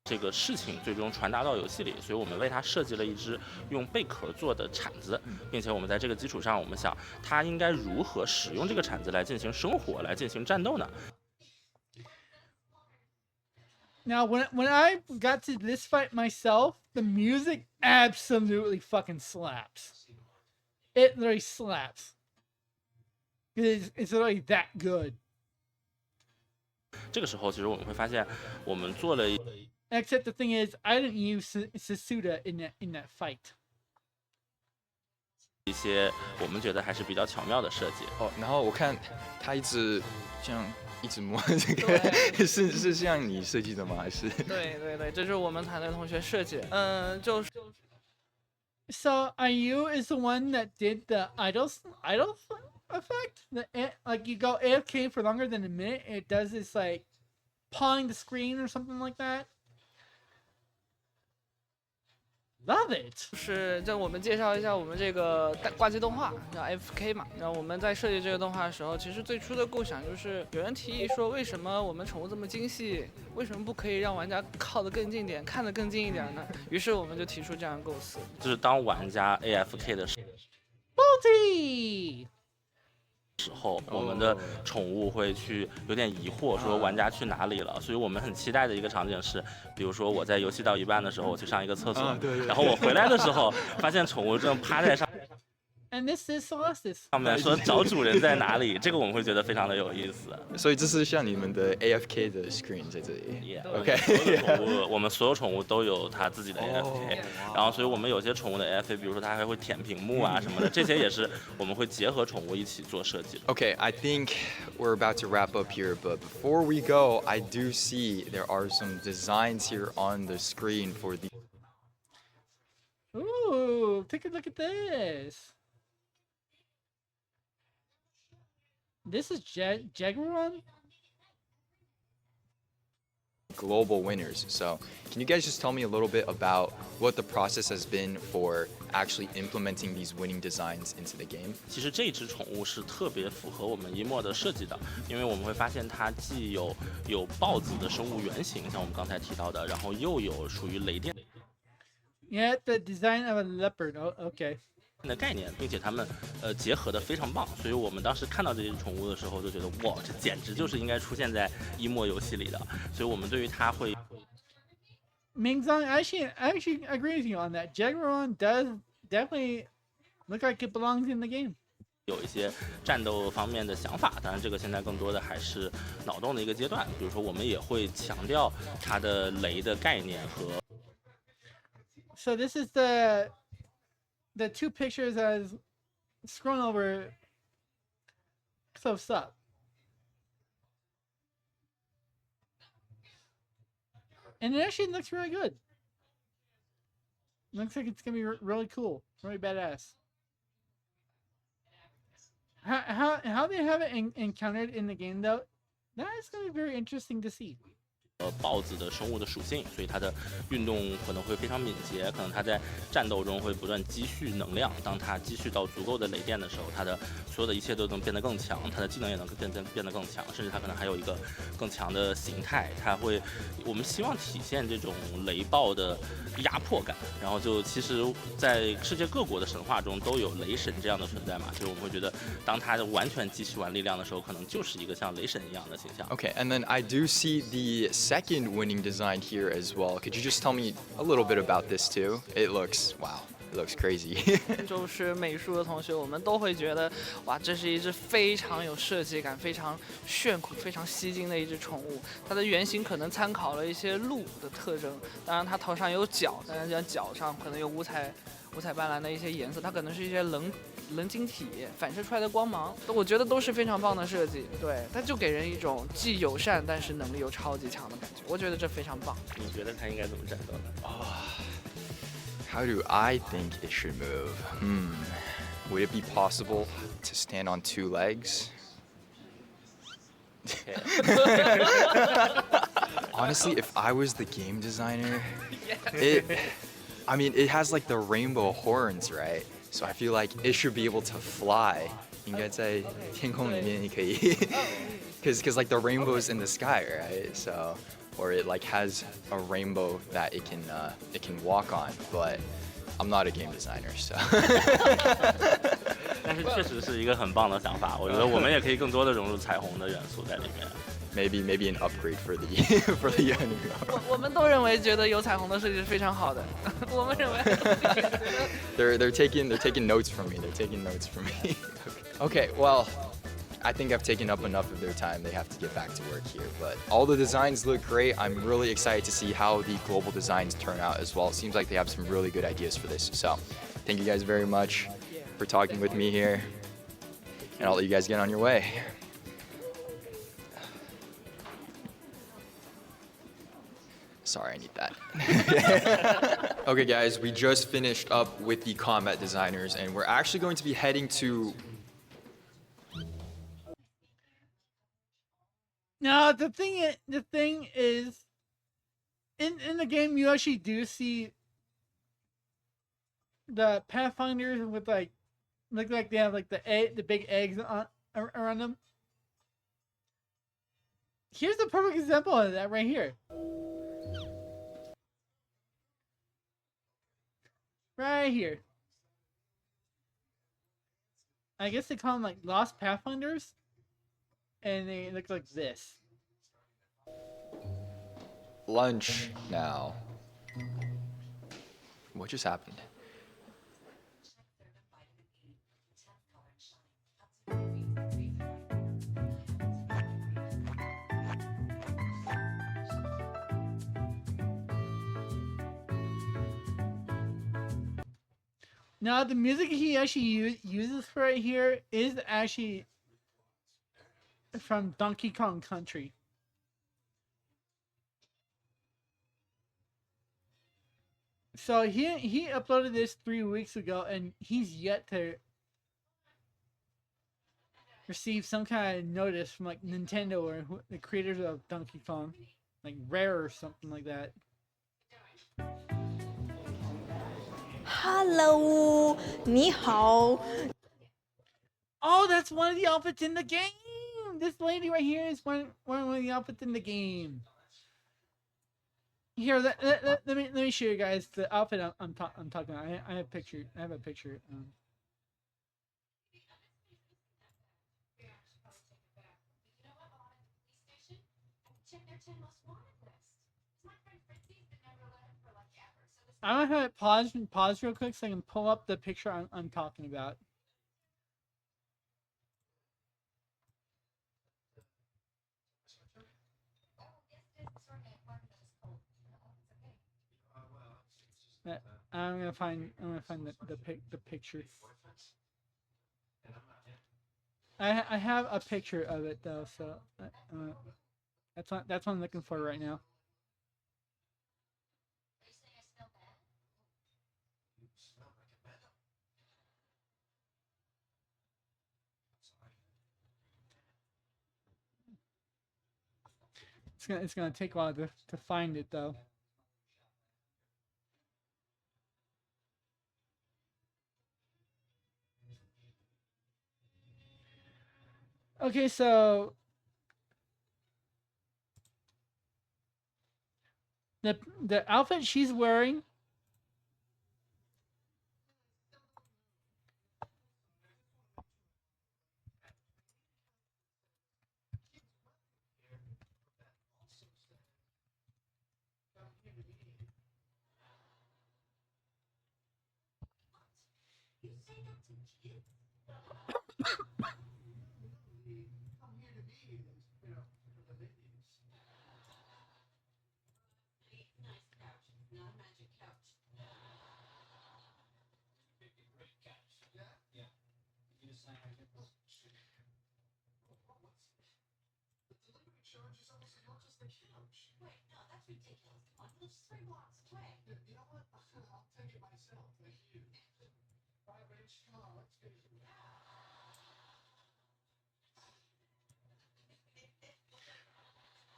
这个事情最终传达到游戏里，所以我们为它设计了一只用贝壳做的铲子，并且我们在这个基础上，我们想它应该如何使用这个铲子来进行生活，来进行战斗呢？ Now, when I got to this fight myself, the music absolutely fucking slaps. It literally slaps. It's literally that good. 这个时候，其实我们会发现，我们做了。 Except the thing is, I didn't use Sasuda in that fight. 一些我们觉得还是比较巧妙的设计。哦，然后我看他一直摸这个，是像你设计的吗？还是？对，这是我们团队同学设计。就是。So IU is the one that did the idle effect. Like you go AFK for longer than a minute, it does this like pawing the screen or something like that. Love it. 是，我们介绍一下我们这个挂机动画叫 FK 嘛。然后我们在设计这个动画的时候，其实最初的构想就是有人提议说，为什么我们宠物这么精细，为什么不可以让玩家靠得更近点，看得更近一点呢？于是我们就提出这样的构思，就是当玩家 AFK 的时候，我们的宠物会去有点疑惑，说玩家去哪里了。所以我们很期待的一个场景是，比如说我在游戏到一半的时候，我去上一个厕所，然后我回来的时候，发现宠物正趴在上。And this is Celestis. 上面说找主人在哪里，这个我们会觉得非常的有意思。所以这是像你们的 AFK 的 screen 在这里。OK。我们所有宠物都有它自己的 AFK，然后所以我们有些宠物的 AFK， 比如说它还会舔屏幕啊什么的，这些也是我们会结合宠物一起做设计的。Okay, I think we're about to wrap up here, but before we go, I do see there are some designs here on the screen for the. Ooh, take a look at this. This is Jaguaron? Global winners. So, can you guys just tell me a little bit about what the process has been for actually implementing these winning designs into the game? 其实这只宠物是特别符合我们Emo的设计的，因为我们会发现它既有豹子的生物原型，像我们刚才提到的，然后又有属于雷电。Yeah, the design of a leopard. Oh, okay. 的概念，并且它们结合的非常棒，所以我们当时看到这些宠物的时候就觉得哇，这简直就是应该出现在Emo游戏里的，所以我们对于它会。Mingzong, I actually agree with you on that. Jaguaron does definitely look like it belongs in the game. 有一些战斗方面的想法，当然这个现在更多的还是脑洞的一个阶段。比如说，我们也会强调它的雷的概念和。So this is the two pictures as scrolling over close up. And it actually looks really good. Looks like it's gonna be really cool, really badass. How they have it encountered in the game though, that is gonna be very interesting to see. 豹子的生物的属性，所以它的运动可能会非常敏捷，可能它在战斗中会不断积蓄能量。当它积蓄到足够的雷电的时候，它的所有的一切都能变得更强，它的技能也能变得更强，甚至它可能还有一个更强的形态。我们希望体现这种雷暴的压迫感。然后其实，在世界各国的神话中都有雷神这样的存在嘛，就是我们会觉得，当它完全积蓄完力量的时候，可能就是一个像雷神一样的形象。Okay, and then I do see the second winning design here as well. Could you just tell me a little bit about this too? It looks, wow, it looks crazy. 就是美术的同学，我们都会觉得，哇，这是一只非常有设计感、非常炫酷、非常吸睛的一只宠物。它的原型可能参考了一些鹿的特征，当然它头上有角，当然这角上可能有五彩斑斓的一些颜色，它可能是一些棱晶体反射出来的光芒，我觉得都是非常棒的设计。对，它就给人一种既友善但是能力又超级强的感觉，我觉得这非常棒。你觉得它应该怎么战斗呢？How do I think it should move? Would it be possible to stand on two legs? Honestly, if I was the game designer, it has like the rainbow horns, right? So I feel like it should be able to fly. 应该在天空里面也可以 because like the rainbow is in the sky, right? So or it like has a rainbow that it can walk on, but I'm not a game designer, so 但是确实是一个很棒的想法，我觉得我们也可以更多的融入彩虹的元素在里面。maybe an upgrade for the for the Aniimo. 我们都认为觉得有彩虹的设计是非常好的。我们认为。they're taking notes from me. They're taking notes from me. Okay, well, I think I've taken up enough of their time. They have to get back to work here. But all the designs look great. I'm really excited to see how the global designs turn out as well. It seems like they have some really good ideas for this. So thank you guys very much for talking with me here. And I'll let you guys get on your way. Sorry, I need that. Okay, guys, we just finished up with the combat designers, and we're actually going to be heading to... Now, the thing is, in the game, you actually do see the Pathfinders with like they have like the big eggs around them. Here's the perfect example of that right here. Right here. I guess they call them like Lost Pathfinders. And they look like this. Lunch now. What just happened? Now the music he actually uses for it here is actually from Donkey Kong Country. So he uploaded this 3 weeks ago, and he's yet to receive some kind of notice from like Nintendo or the creators of Donkey Kong, like Rare or something like that. Hello, 你好. Oh, that's one of the outfits in the game. This lady right here is one of the outfits in the game. Here, let me show you guys the outfit I'm talking about. I have a picture. I have a picture. I'm gonna have it pause real quick so I can pull up the picture I'm talking about. I'm gonna find the picture. I have a picture of it though, so that's what I'm looking for right now. It's gonna take a while to find it though. Okay, so the outfit she's wearing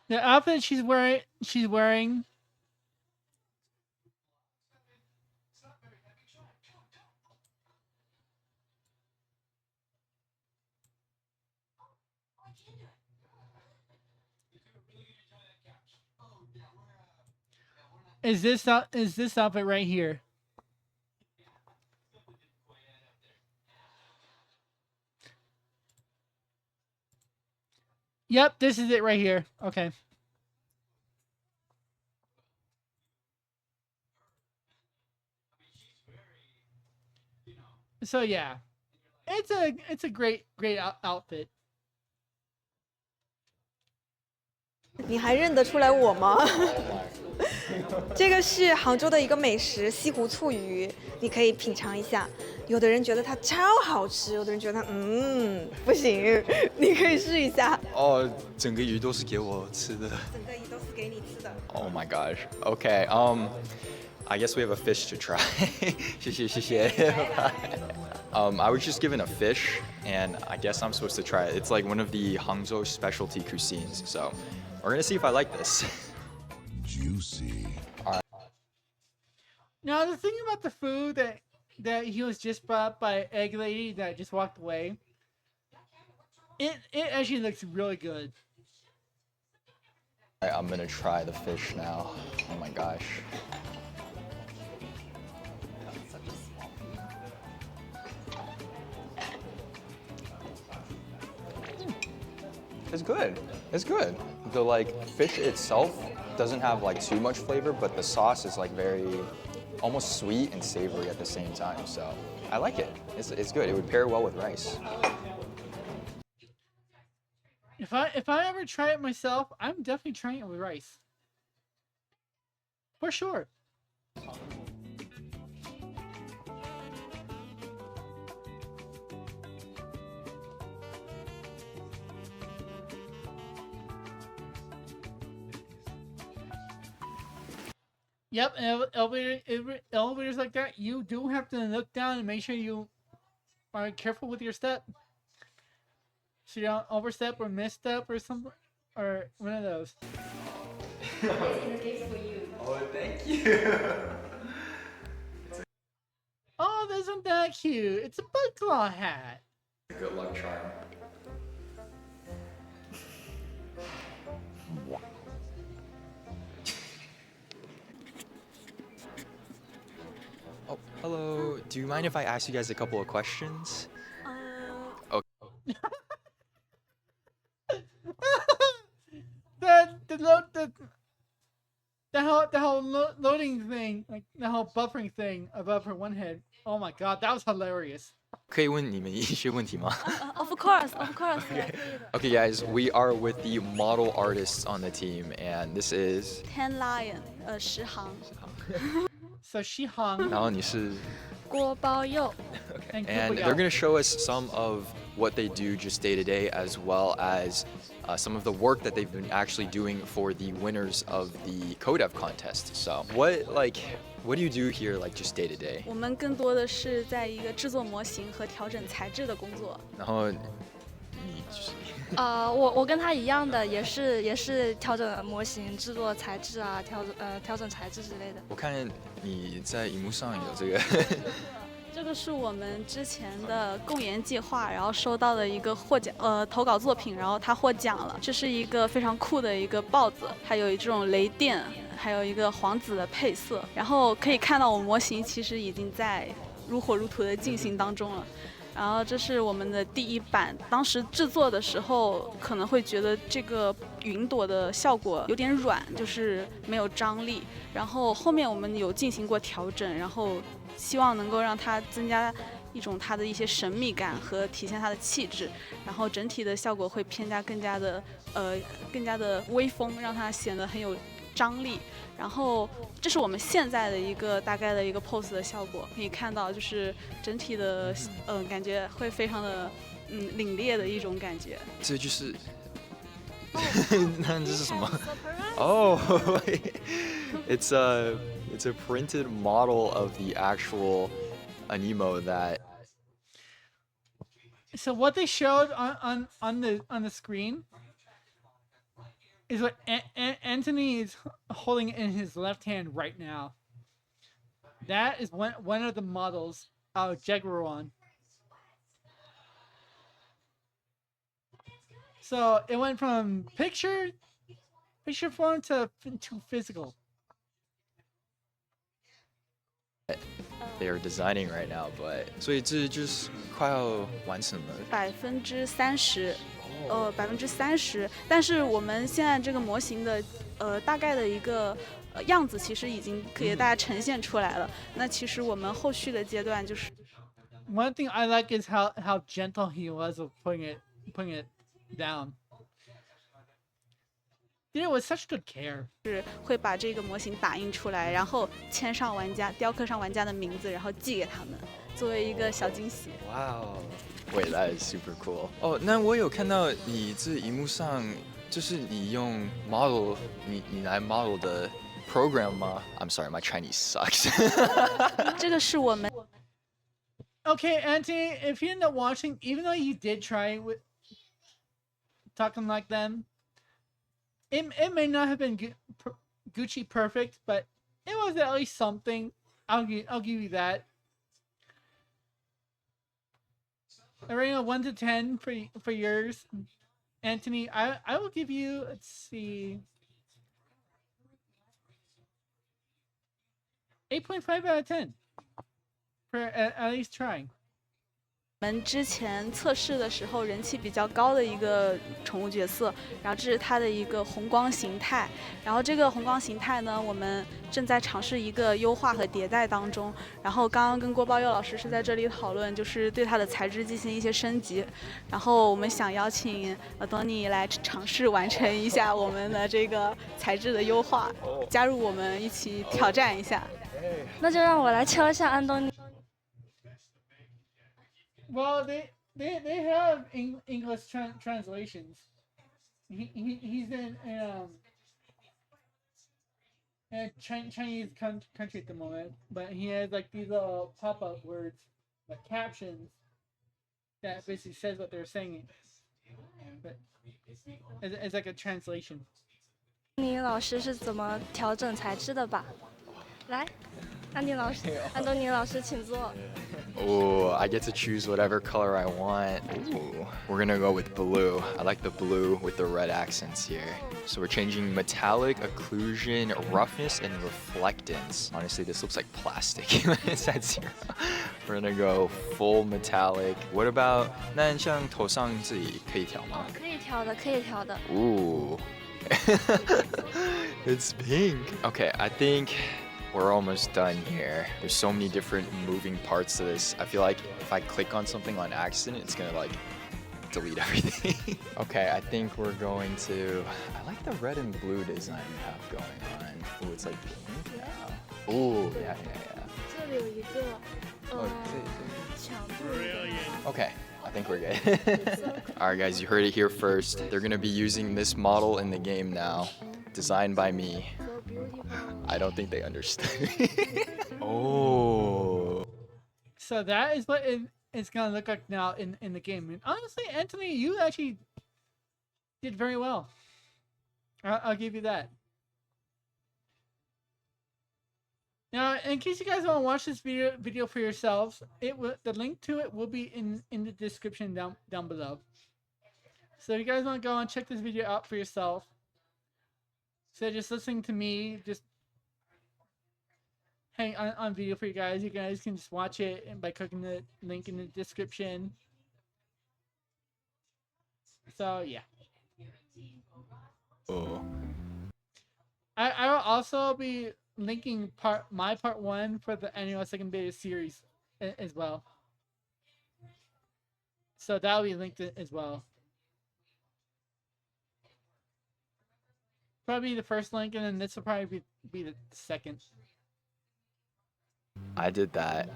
the outfit she's wearing Is this outfit right here? Yep, this is it right here. Okay. So yeah, it's a great outfit. 你还认得出来我吗？这个是杭州的一个美食西湖醋鱼，你可以品尝一下。有的人觉得它超好吃，有的人觉得它不行，你可以试一下。哦，整个鱼都是给我吃的。整个鱼都是给你吃的。Oh my gosh. Okay. I guess we have a fish to try. 谢谢谢谢。I was just given a fish, and I guess I'm supposed to try it. It's like one of the Hangzhou specialty cuisines, so we're gonna see if I like this. Juicy. Now the thing about the food that he was just brought by Egg Lady that just walked away, it actually looks really good. Alright, I'm gonna try the fish now. Oh my gosh. It's good. It's good. The fish itself doesn't have too much flavor, but the sauce is very almost sweet and savory at the same time. So I like it. It's good. It would pair well with rice. If I ever try it myself, I'm definitely trying it with rice. For sure. Yep, elevators like that, you do have to look down and make sure you are careful with your step. So you don't overstep or misstep or something, or one of those. Oh, thank you. Oh, isn't that cute? It's a bug claw hat. Good luck charm. Oh, hello. Do you mind if I ask you guys a couple of questions? Okay. The whole loading thing, like the whole buffering thing above her one head. Oh my god, that was hilarious. 可以问你们一些问题吗？ Of course, of course. Okay, guys, we are with the model artists on the team, and this is. Ten Lion, 十行。 So she hung. 然后你是。锅包肉。 And they're going to show us some of what they do just day to day, as well as some of the work that they've been actually doing for the winners of the CodeDev contest. So what do you do here just day to day? 我们更多的是在一个制作模型和调整材质的工作。然后你就是我跟他一样的，也是调整模型、制作材质啊，调整材质之类的。我看你在荧幕上有这个。这个是我们之前的共研计划，然后收到的一个投稿作品，然后他获奖了。这是一个非常酷的一个豹子，还有这种雷电，还有一个黄紫的配色。然后可以看到我们模型其实已经在如火如荼的进行当中了。然后这是我们的第一版，当时制作的时候可能会觉得这个云朵的效果有点软，就是没有张力。然后后面我们有进行过调整，然后希望能够让它增加一种它的一些神秘感和体现它的气质，然后整体的效果会更加的威风，让它显得很有张力。然后这是我们现在的一个大概的一个 pose 的效果，可以看到就是整体的感觉会非常的凛冽的一种感觉。这就是那这是什么？ Oh, it's a printed model of the actual Aniimo that. So what they showed on the screen is what Anthony is holding in his left hand right now. That is one of the models of Jaguaron. So it went from picture form to physical. They are designing right now, but 所以这就是快要完成了。30%，30%，但是我们现在这个模型的大概的一个样子，其实已经可以给大家呈现出来了。那其实我们后续的阶段就是。One thing I like is how gentle he was of putting it down. Did it with such good care. 是会把这个模型打印出来，然后签上玩家、雕刻上玩家的名字，然后寄给他们，作为一个小惊喜。Wow. Wait, that is super cool. 哦，那我有看到你这荧幕上，就是你用 model， 你来 model 的 program 吗 ？I'm sorry, my Chinese sucks. 这个是我们。Okay, Anthony, if you end up watching, even though you did try with talking like them, it may not have been Gucci perfect, but it was at least something. I'll give you that. A rating of 1 to 10 for yours, Anthony. I will give you, let's see, 8.5 out of 10 for at least trying. 我们之前测试的时候人气比较高的一个宠物角色，然后这是它的一个红光形态，然后这个红光形态呢，我们正在尝试一个优化和迭代当中。然后刚刚跟郭抱佑老师是在这里讨论，就是对它的材质进行一些升级。然后我们想邀请多尼来尝试完成一下我们的这个材质的优化，加入我们一起挑战一下。那就让我来敲一下安东尼。Well, they have English translations. He's in a Chinese country at the moment, but he has like these little pop-up words, like captions, that basically says what they're saying. But it's like a translation. 你老师是怎么调整材质的吧？来，安东尼老师，请坐。Oh, I get to choose whatever color I want. Ooh, we're gonna go with blue. I like the blue with the red accents here. So we're changing metallic, occlusion, roughness, and reflectance. Honestly, this looks like plastic when it says zero. We're gonna go full metallic. What about 那像头上这里可以调吗？可以调的，可以调的。Ooh, it's pink. Okay, I think we're almost done here. There's so many different moving parts to this. I feel like if I click on something on accident, it's gonna like delete everything. Okay, I think we're going to, I like the red and blue design we have going on. Ooh, it's like pink now. Ooh, yeah. 这里有一个强度。Okay, I think we're good. Alright guys, you heard it here first. They're gonna be using this model in the game now. Designed by me. I don't think they understood. Oh. So that is what it's gonna look like now in the game. And honestly, Anthony, you actually did very well. I'll give you that. Now, in case you guys want to watch this video for yourselves, the link to it will be in the description down below. So if you guys want to go and check this video out for yourself, so just listening to me, just hang on video for you guys can just watch it by clicking the link in the description. So yeah. Oh. I will also be linking part 1 for the annual second beta series as well. So that'll be linked as well. Probably the first link, and then this will probably be the second. I did that.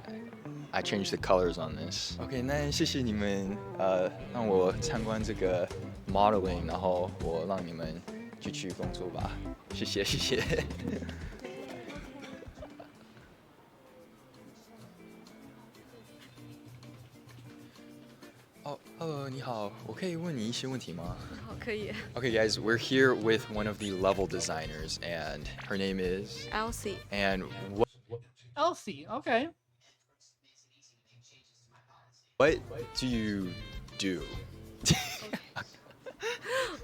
I changed the colors on this. Okay, 那谢谢你们让我参观这个 modeling， 然后我让你们继续工作吧。谢谢。Oh, hello, 你好，我可以问你一些问题吗？好，可以。Okay, guys, we're here with one of the level designers, and her name is Elsie. And what? Elsie, okay. What do you do?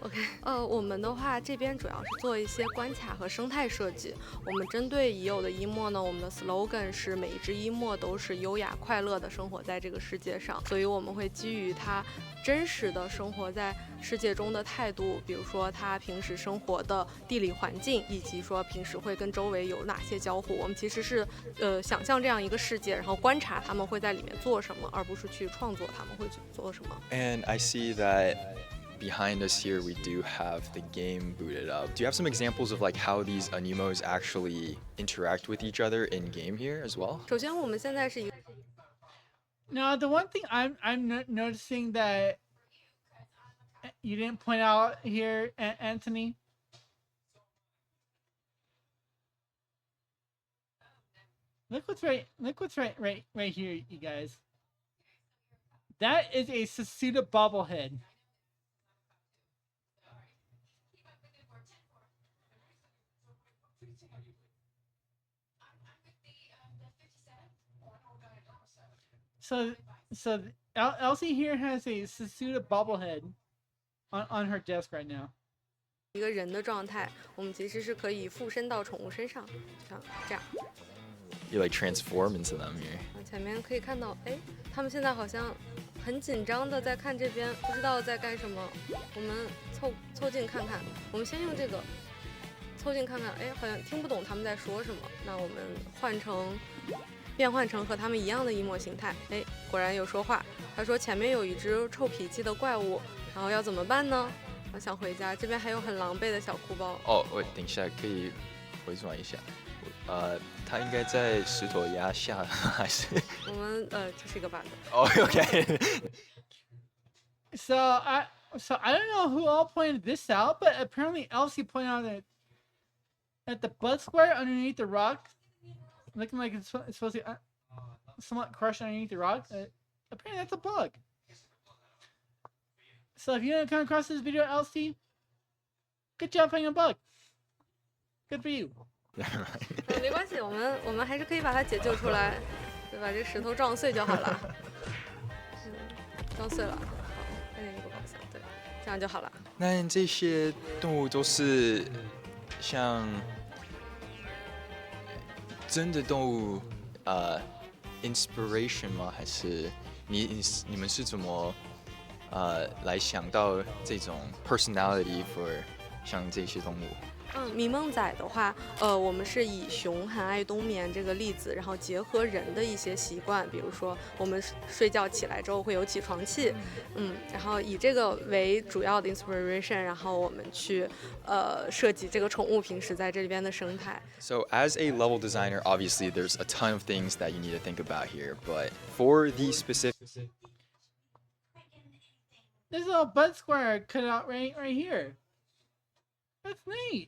OK，我们的话这边主要是做一些关卡和生态设计。我们针对已有的一墨呢，我们的 slogan 是每一只一墨都是优雅快乐的生活在这个世界上，所以我们会基于它真实的生活在世界中的态度，比如说他平时生活的地理环境，以及说平时会跟周围有哪些交互。我们其实是想象这样一个世界，然后观察他们会在里面做什么，而不是去创作他们会做什么。And I see that behind us here we do have the game booted up. Do you have some examples of like how these Animos actually interact with each other in game here as well? 首先我们现在是一个 Now, the one thing I'm noticing that you didn't point out here, Anthony. Look what's right here, you guys. That is a Sasuda bobblehead. So Elsie here has a Sasuda bobblehead on her desk right now. 一个人的状态，我们其实是可以附身到宠物身上，像这样。You like transform into them here. 前面可以看到，哎，他们现在好像很紧张的在看这边，不知道在干什么。我们凑近看看，我们先用这个凑近看看，哎，好像听不懂他们在说什么。那我们变换成和他们一样的一模形态，哎，果然有说话。他说前面有一只臭脾气的怪物，然后要怎么办呢？我想回家，这边还有很狼狈的小哭包。哦，我等一下可以回转一下。他应该在石头崖下还是？我们这是一个 bug。Oh, okay. So I don't know who all pointed this out, but apparently Elsie pointed out that the bug square underneath the rock, looking like it's supposed to somewhat crushed underneath the rock. Apparently that's a bug. So if you didn't come across this video, Elsie, good job finding a bug. Good for you. 没关系，我们还是可以把它解救出来，就把这个石头撞碎就好了。撞碎了，好，看见一个宝箱，对，这样就好了。那这些动物都是像真的动物inspiration 吗？还是你们是怎么来想到这种 personality for 像这些动物？迷梦仔的话，我们是以熊很爱冬眠这个例子，然后结合人的一些习惯，比如说我们睡觉起来之后会有起床气，然后以这个为主要的 inspiration， 然后我们去设计这个宠物平时在这里边的生态。So as a level designer, obviously there's a ton of things that you need to think about here, but for the specific There's a little bud square cut out right here. That's neat.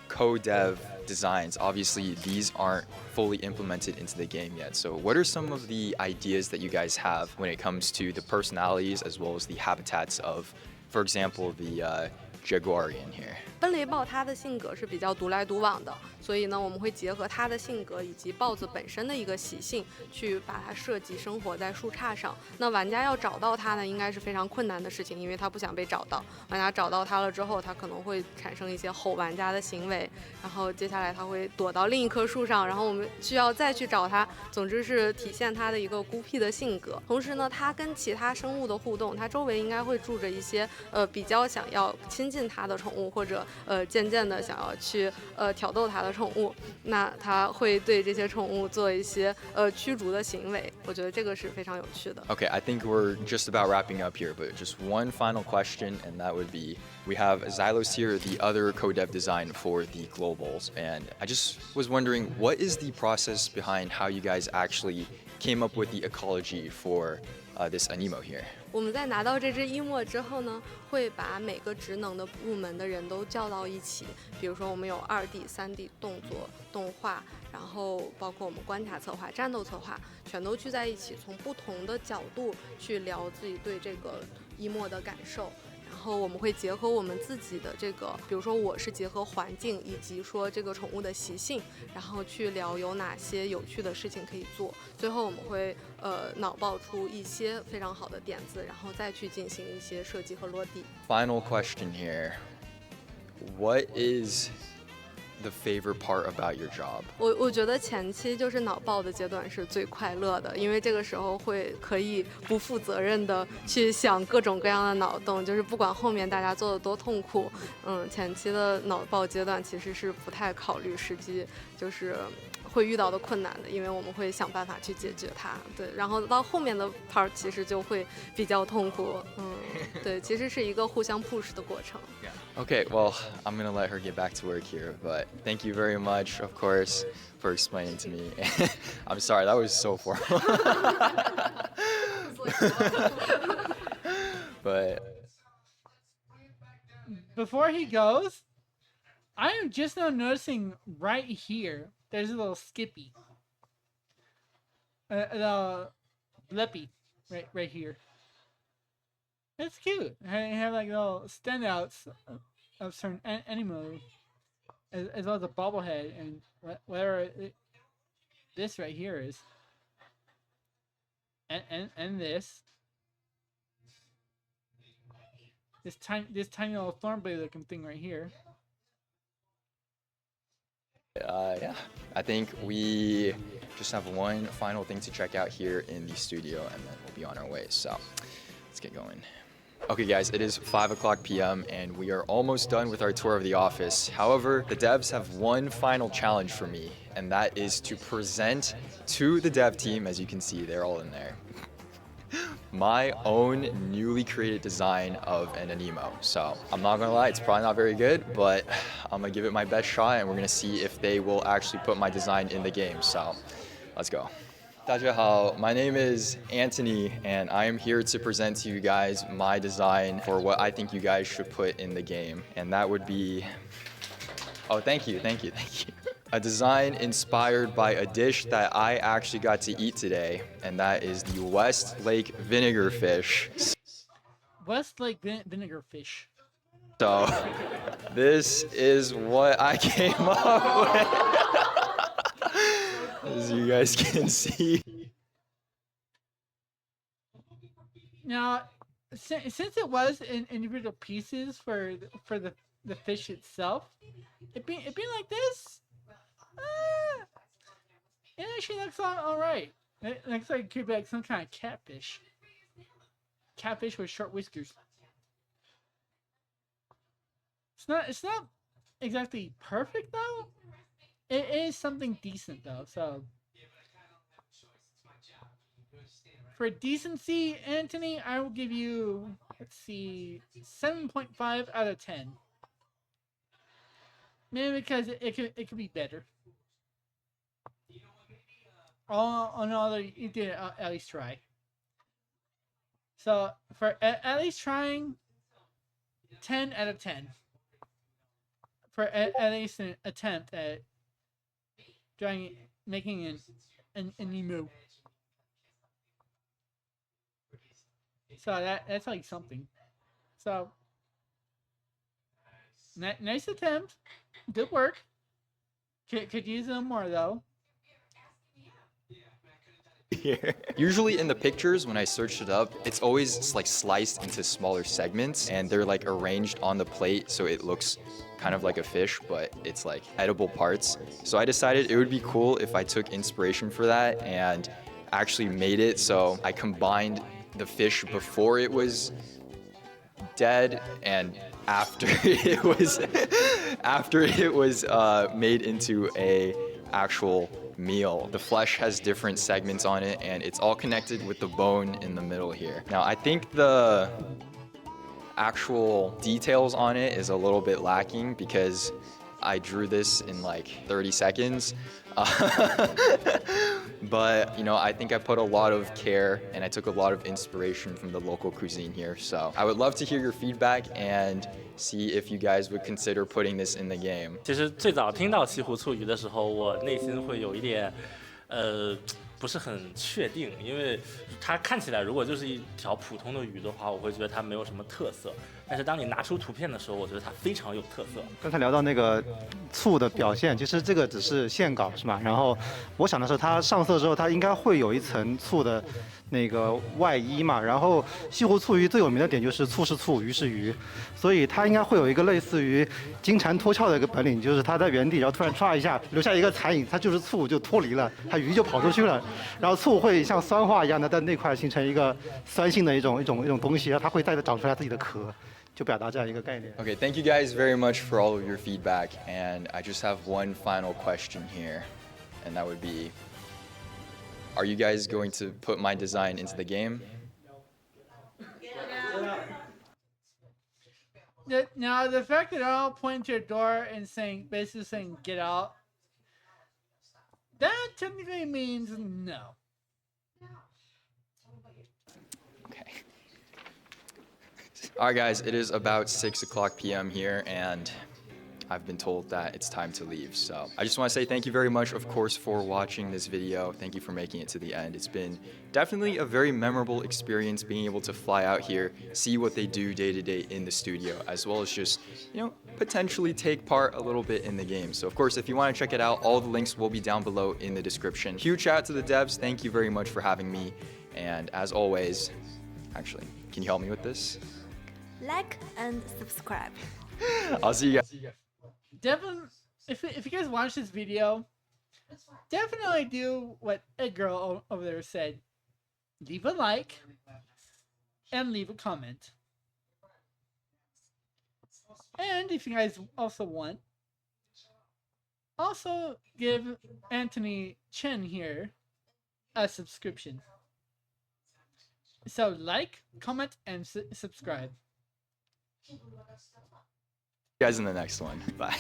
co-dev designs, obviously these aren't fully implemented into the game yet. So what are some of the ideas that you guys have when it comes to the personalities as well as the habitats of, for example, the Jaguarian here? 奔雷豹它的性格是比较独来独往的，所以呢，我们会结合它的性格以及豹子本身的一个习性，去把它设计生活在树杈上。那玩家要找到它呢，应该是非常困难的事情，因为它不想被找到。玩家找到它了之后，它可能会产生一些吼玩家的行为，然后接下来它会躲到另一棵树上，然后我们需要再去找它。总之是体现它的一个孤僻的性格。同时呢，它跟其他生物的互动，它周围应该会住着一些比较想要亲近它的宠物，或者渐渐的想要去挑逗它的宠物，那它会对这些宠物做一些驱逐的行为。我觉得这个是非常有趣的。Okay, I think we're just about wrapping up here, but just one final question, and that would be, we have Xylos here, the other co-dev design for the globals, and I just was wondering, what is the process behind how you guys actually came up with the ecology for this Aniimo here? 我们在拿到这只一墨之后呢，会把每个职能的部门的人都叫到一起。比如说，我们有2D、3D 动作、动画，然后包括我们关卡策划、战斗策划，全都聚在一起，从不同的角度去聊自己对这个一墨的感受。然后我们会结合我们自己的这个，比如说我是结合环境以及说这个宠物的习性，然后去聊有哪些有趣的事情可以做。最后我们会脑爆出一些非常好的点子，然后再去进行一些设计和落地。Final question here. What is the favorite part about your job? 我觉得前期就是脑爆的阶段是最快乐的，因为这个时候可以不负责任的去想各种各样的脑洞，就是不管后面大家做的多痛苦，前期的脑爆阶段其实是不太考虑实际就是会遇到的困难的，因为我们会想办法去解决它。对，然后到后面的 part 其实就会比较痛苦。对，其实是一个互相 push 的过程。Okay, well, I'm gonna let her get back to work here, but thank you very much, of course, for explaining to me. I'm sorry, that was so formal. But before he goes, I am just now noticing right here, there's a little Skippy. A little Blippy right here. It's cute. I have like little standouts of certain Aniimo, as well as a bobblehead and whatever this right here is. And this tiny little thornblade looking thing right here. yeah, I think we just have one final thing to check out here in the studio, and then we'll be on our way. So let's get going. Okay guys, it is 5:00 p.m. and we are almost done with our tour of the office. However, the devs have one final challenge for me, and that is to present to the dev team, as you can see, they're all in there, my own newly created design of an Aniimo. So I'm not gonna lie, it's probably not very good, but I'm gonna give it my best shot and we're gonna see if they will actually put my design in the game. So let's go. 大家好, my name is Anthony and I am here to present to you guys my design for what I think you guys should put in the game. And that would be, oh, thank you. A design inspired by a dish that I actually got to eat today, and that is the West Lake vinegar fish. West Lake vinegar fish. So this is what I came up with. As you guys can see. Now, since it was in individual pieces for the fish itself, it being like this, it actually looks all right. It looks like it could be like some kind of catfish. Catfish with short whiskers. It's not exactly perfect though. It is something decent though, so for decency, Anthony, I will give you, let's see, 7.5 out of 10. Maybe because it could be better. Although you did at least try. So for at least trying, 10 out of 10. For at least an attempt at making an Aniimo. So that's like something. So nice attempt, good work. Could use them more though. Usually in the pictures when I searched it up, it's always like sliced into smaller segments and they're like arranged on the plate so it looks kind of like a fish, but it's like edible parts. So I decided it would be cool if I took inspiration for that and actually made it so I combined the fish before it was dead and after it was made into a actual meal. The flesh has different segments on it and it's all connected with the bone in the middle here. Now I think the actual details on it is a little bit lacking because I drew this in like 30 seconds. But, you know, I think I put a lot of care and I took a lot of inspiration from the local cuisine here. So I would love to hear your feedback and see if you guys would consider putting this in the game. 其实最早听到西湖醋鱼的时候，我内心会有一点，不是很确定，因为它看起来如果就是一条普通的鱼的话，我会觉得它没有什么特色。但是当你拿出图片的时候，我觉得它非常有特色。刚才聊到那个醋的表现，其实这个只是线稿是吧？然后我想的是，它上色之后，它应该会有一层醋的那个外衣嘛。然后西湖醋鱼最有名的点就是醋是醋，鱼是鱼，所以它应该会有一个类似于金蝉脱壳的一个本领，就是它在原地，然后突然唰一下留下一个残影，它就是醋就脱离了，它鱼就跑出去了，然后醋会像酸化一样的在那块形成一个酸性的一种东西，然后它会再长出来自己的壳。就表达这样一个概念。 Okay, thank you guys very much for all of your feedback, and I just have one final question here, and that would be, are you guys going to put my design into the game? Now the fact that I'll point to your door and basically saying "get out," that technically means no. Alright guys, it is about 6 o'clock p.m. here, and I've been told that it's time to leave. So I just want to say thank you very much, of course, for watching this video. Thank you for making it to the end. It's been definitely a very memorable experience being able to fly out here, see what they do day to day in the studio, as well as just, you know, potentially take part a little bit in the game. So of course, if you want to check it out, all the links will be down below in the description. Huge shout out to the devs. Thank you very much for having me. And as always, actually, can you help me with this? Like and subscribe. I'll see you guys. Definitely, if you guys watch this video, definitely do what a girl over there said. Leave a like and leave a comment. And if you guys also want, also give Antonychenn here a subscription. So like, comment, and subscribe. See you guys in the next one. Bye.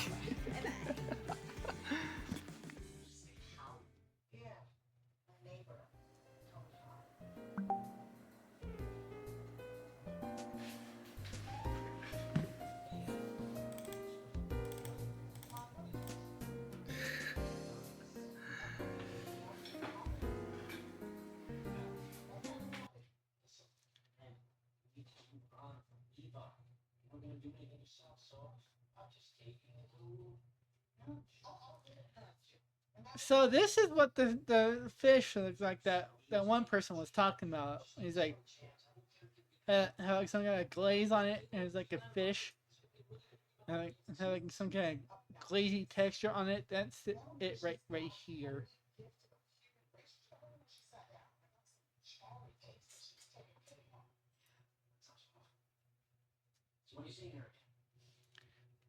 So this is what the fish looks like that one person was talking about. He's like, have some kind of glaze on it, and it's like a fish. And have like some kind of glazy texture on it. That's it right here.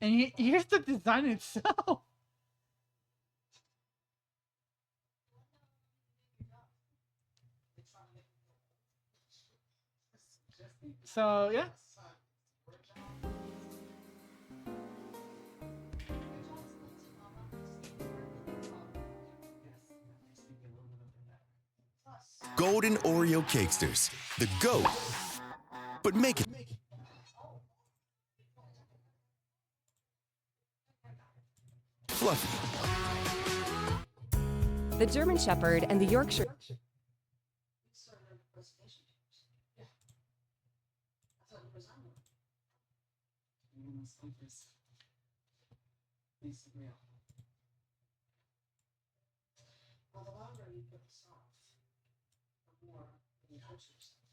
And here's the design itself. So yeah. Golden Oreo Cakesters, the GOAT. But make it fluffy. The German Shepherd and the Yorkshire.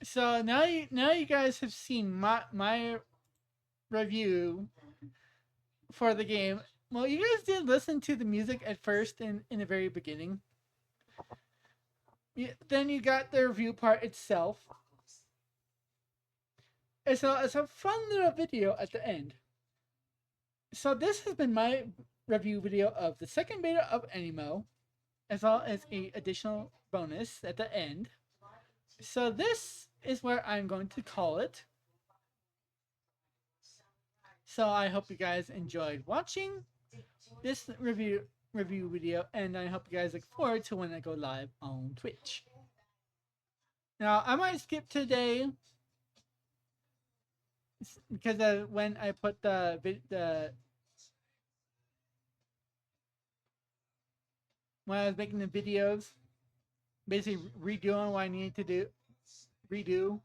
So now you guys have seen my review for the game. Well, you guys did listen to the music at first in the very beginning. Then you got the review part itself. It's a fun little video at the end. So this has been my review video of the second beta of Aniimo, as well as a additional bonus at the end. So this is where I'm going to call it. So I hope you guys enjoyed watching this review video, and I hope you guys look forward to when I go live on Twitch. Now I might skip today because when I put when I was making the videos, basically redoing what I needed to redo,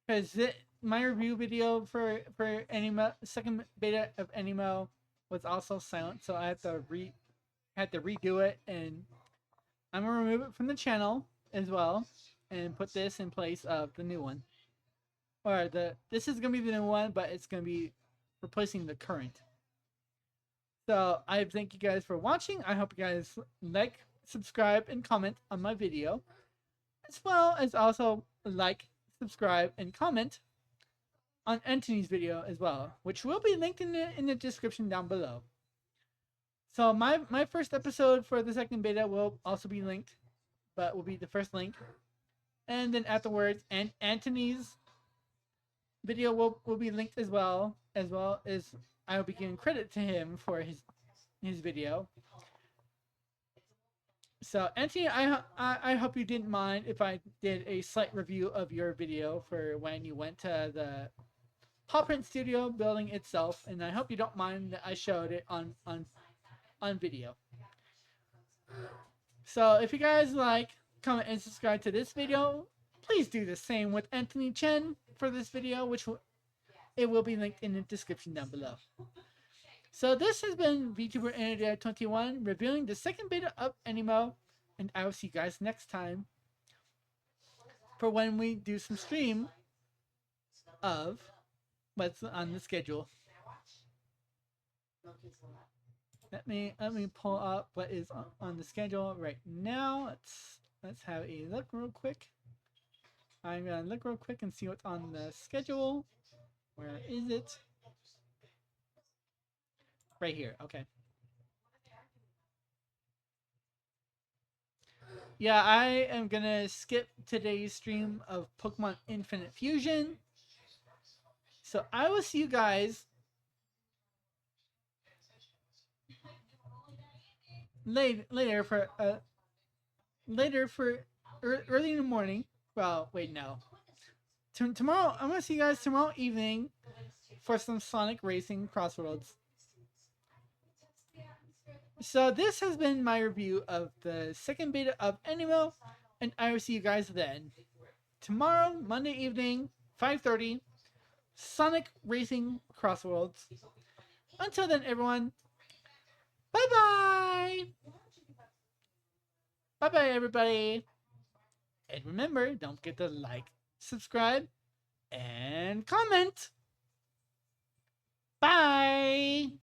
because my review video for Animo, second beta of Animo was also silent, so I had to redo it, and I'm gonna remove it from the channel as well, and put this in place of the new one. Or this is gonna be the new one, but it's gonna be replacing the current. So I thank you guys for watching. I hope you guys like, subscribe, and comment on my video, as well as also like, subscribe, and comment on Antony's video as well, which will be linked in the description down below. So my first episode for the second beta will also be linked, but will be the first link, and then afterwards, and Antony's video will be linked as well as I will be giving credit to him for his video. So Antony, I hope you didn't mind if I did a slight review of your video for when you went to the Pawprint Studio building itself, and I hope you don't mind that I showed it on video. So if you guys like, comment, and subscribe to this video, please do the same with Antonychenn for this video, which it will be linked in the description down below. So this has been VtuberNMADev21 reviewing the second beta of Aniimo, and I will see you guys next time for when we do some stream of what's on the schedule. Let me pull up what is on the schedule right now. Let's have a look real quick. I'm gonna look real quick and see what's on the schedule. Where is it? Right here. Okay. Yeah, I am gonna skip today's stream of Pokemon Infinite Fusion. So I will see you guys later for early in the morning. Well, wait, no. Tomorrow, I'm gonna see you guys tomorrow evening for some Sonic Racing Crossroads. So this has been my review of the second beta of Aniimo, and I will see you guys then. Tomorrow, Monday evening, 5:30, Sonic Racing Crossroads. Until then, everyone, bye-bye! Bye-bye, everybody! And remember, don't forget to like, subscribe, and comment! Bye!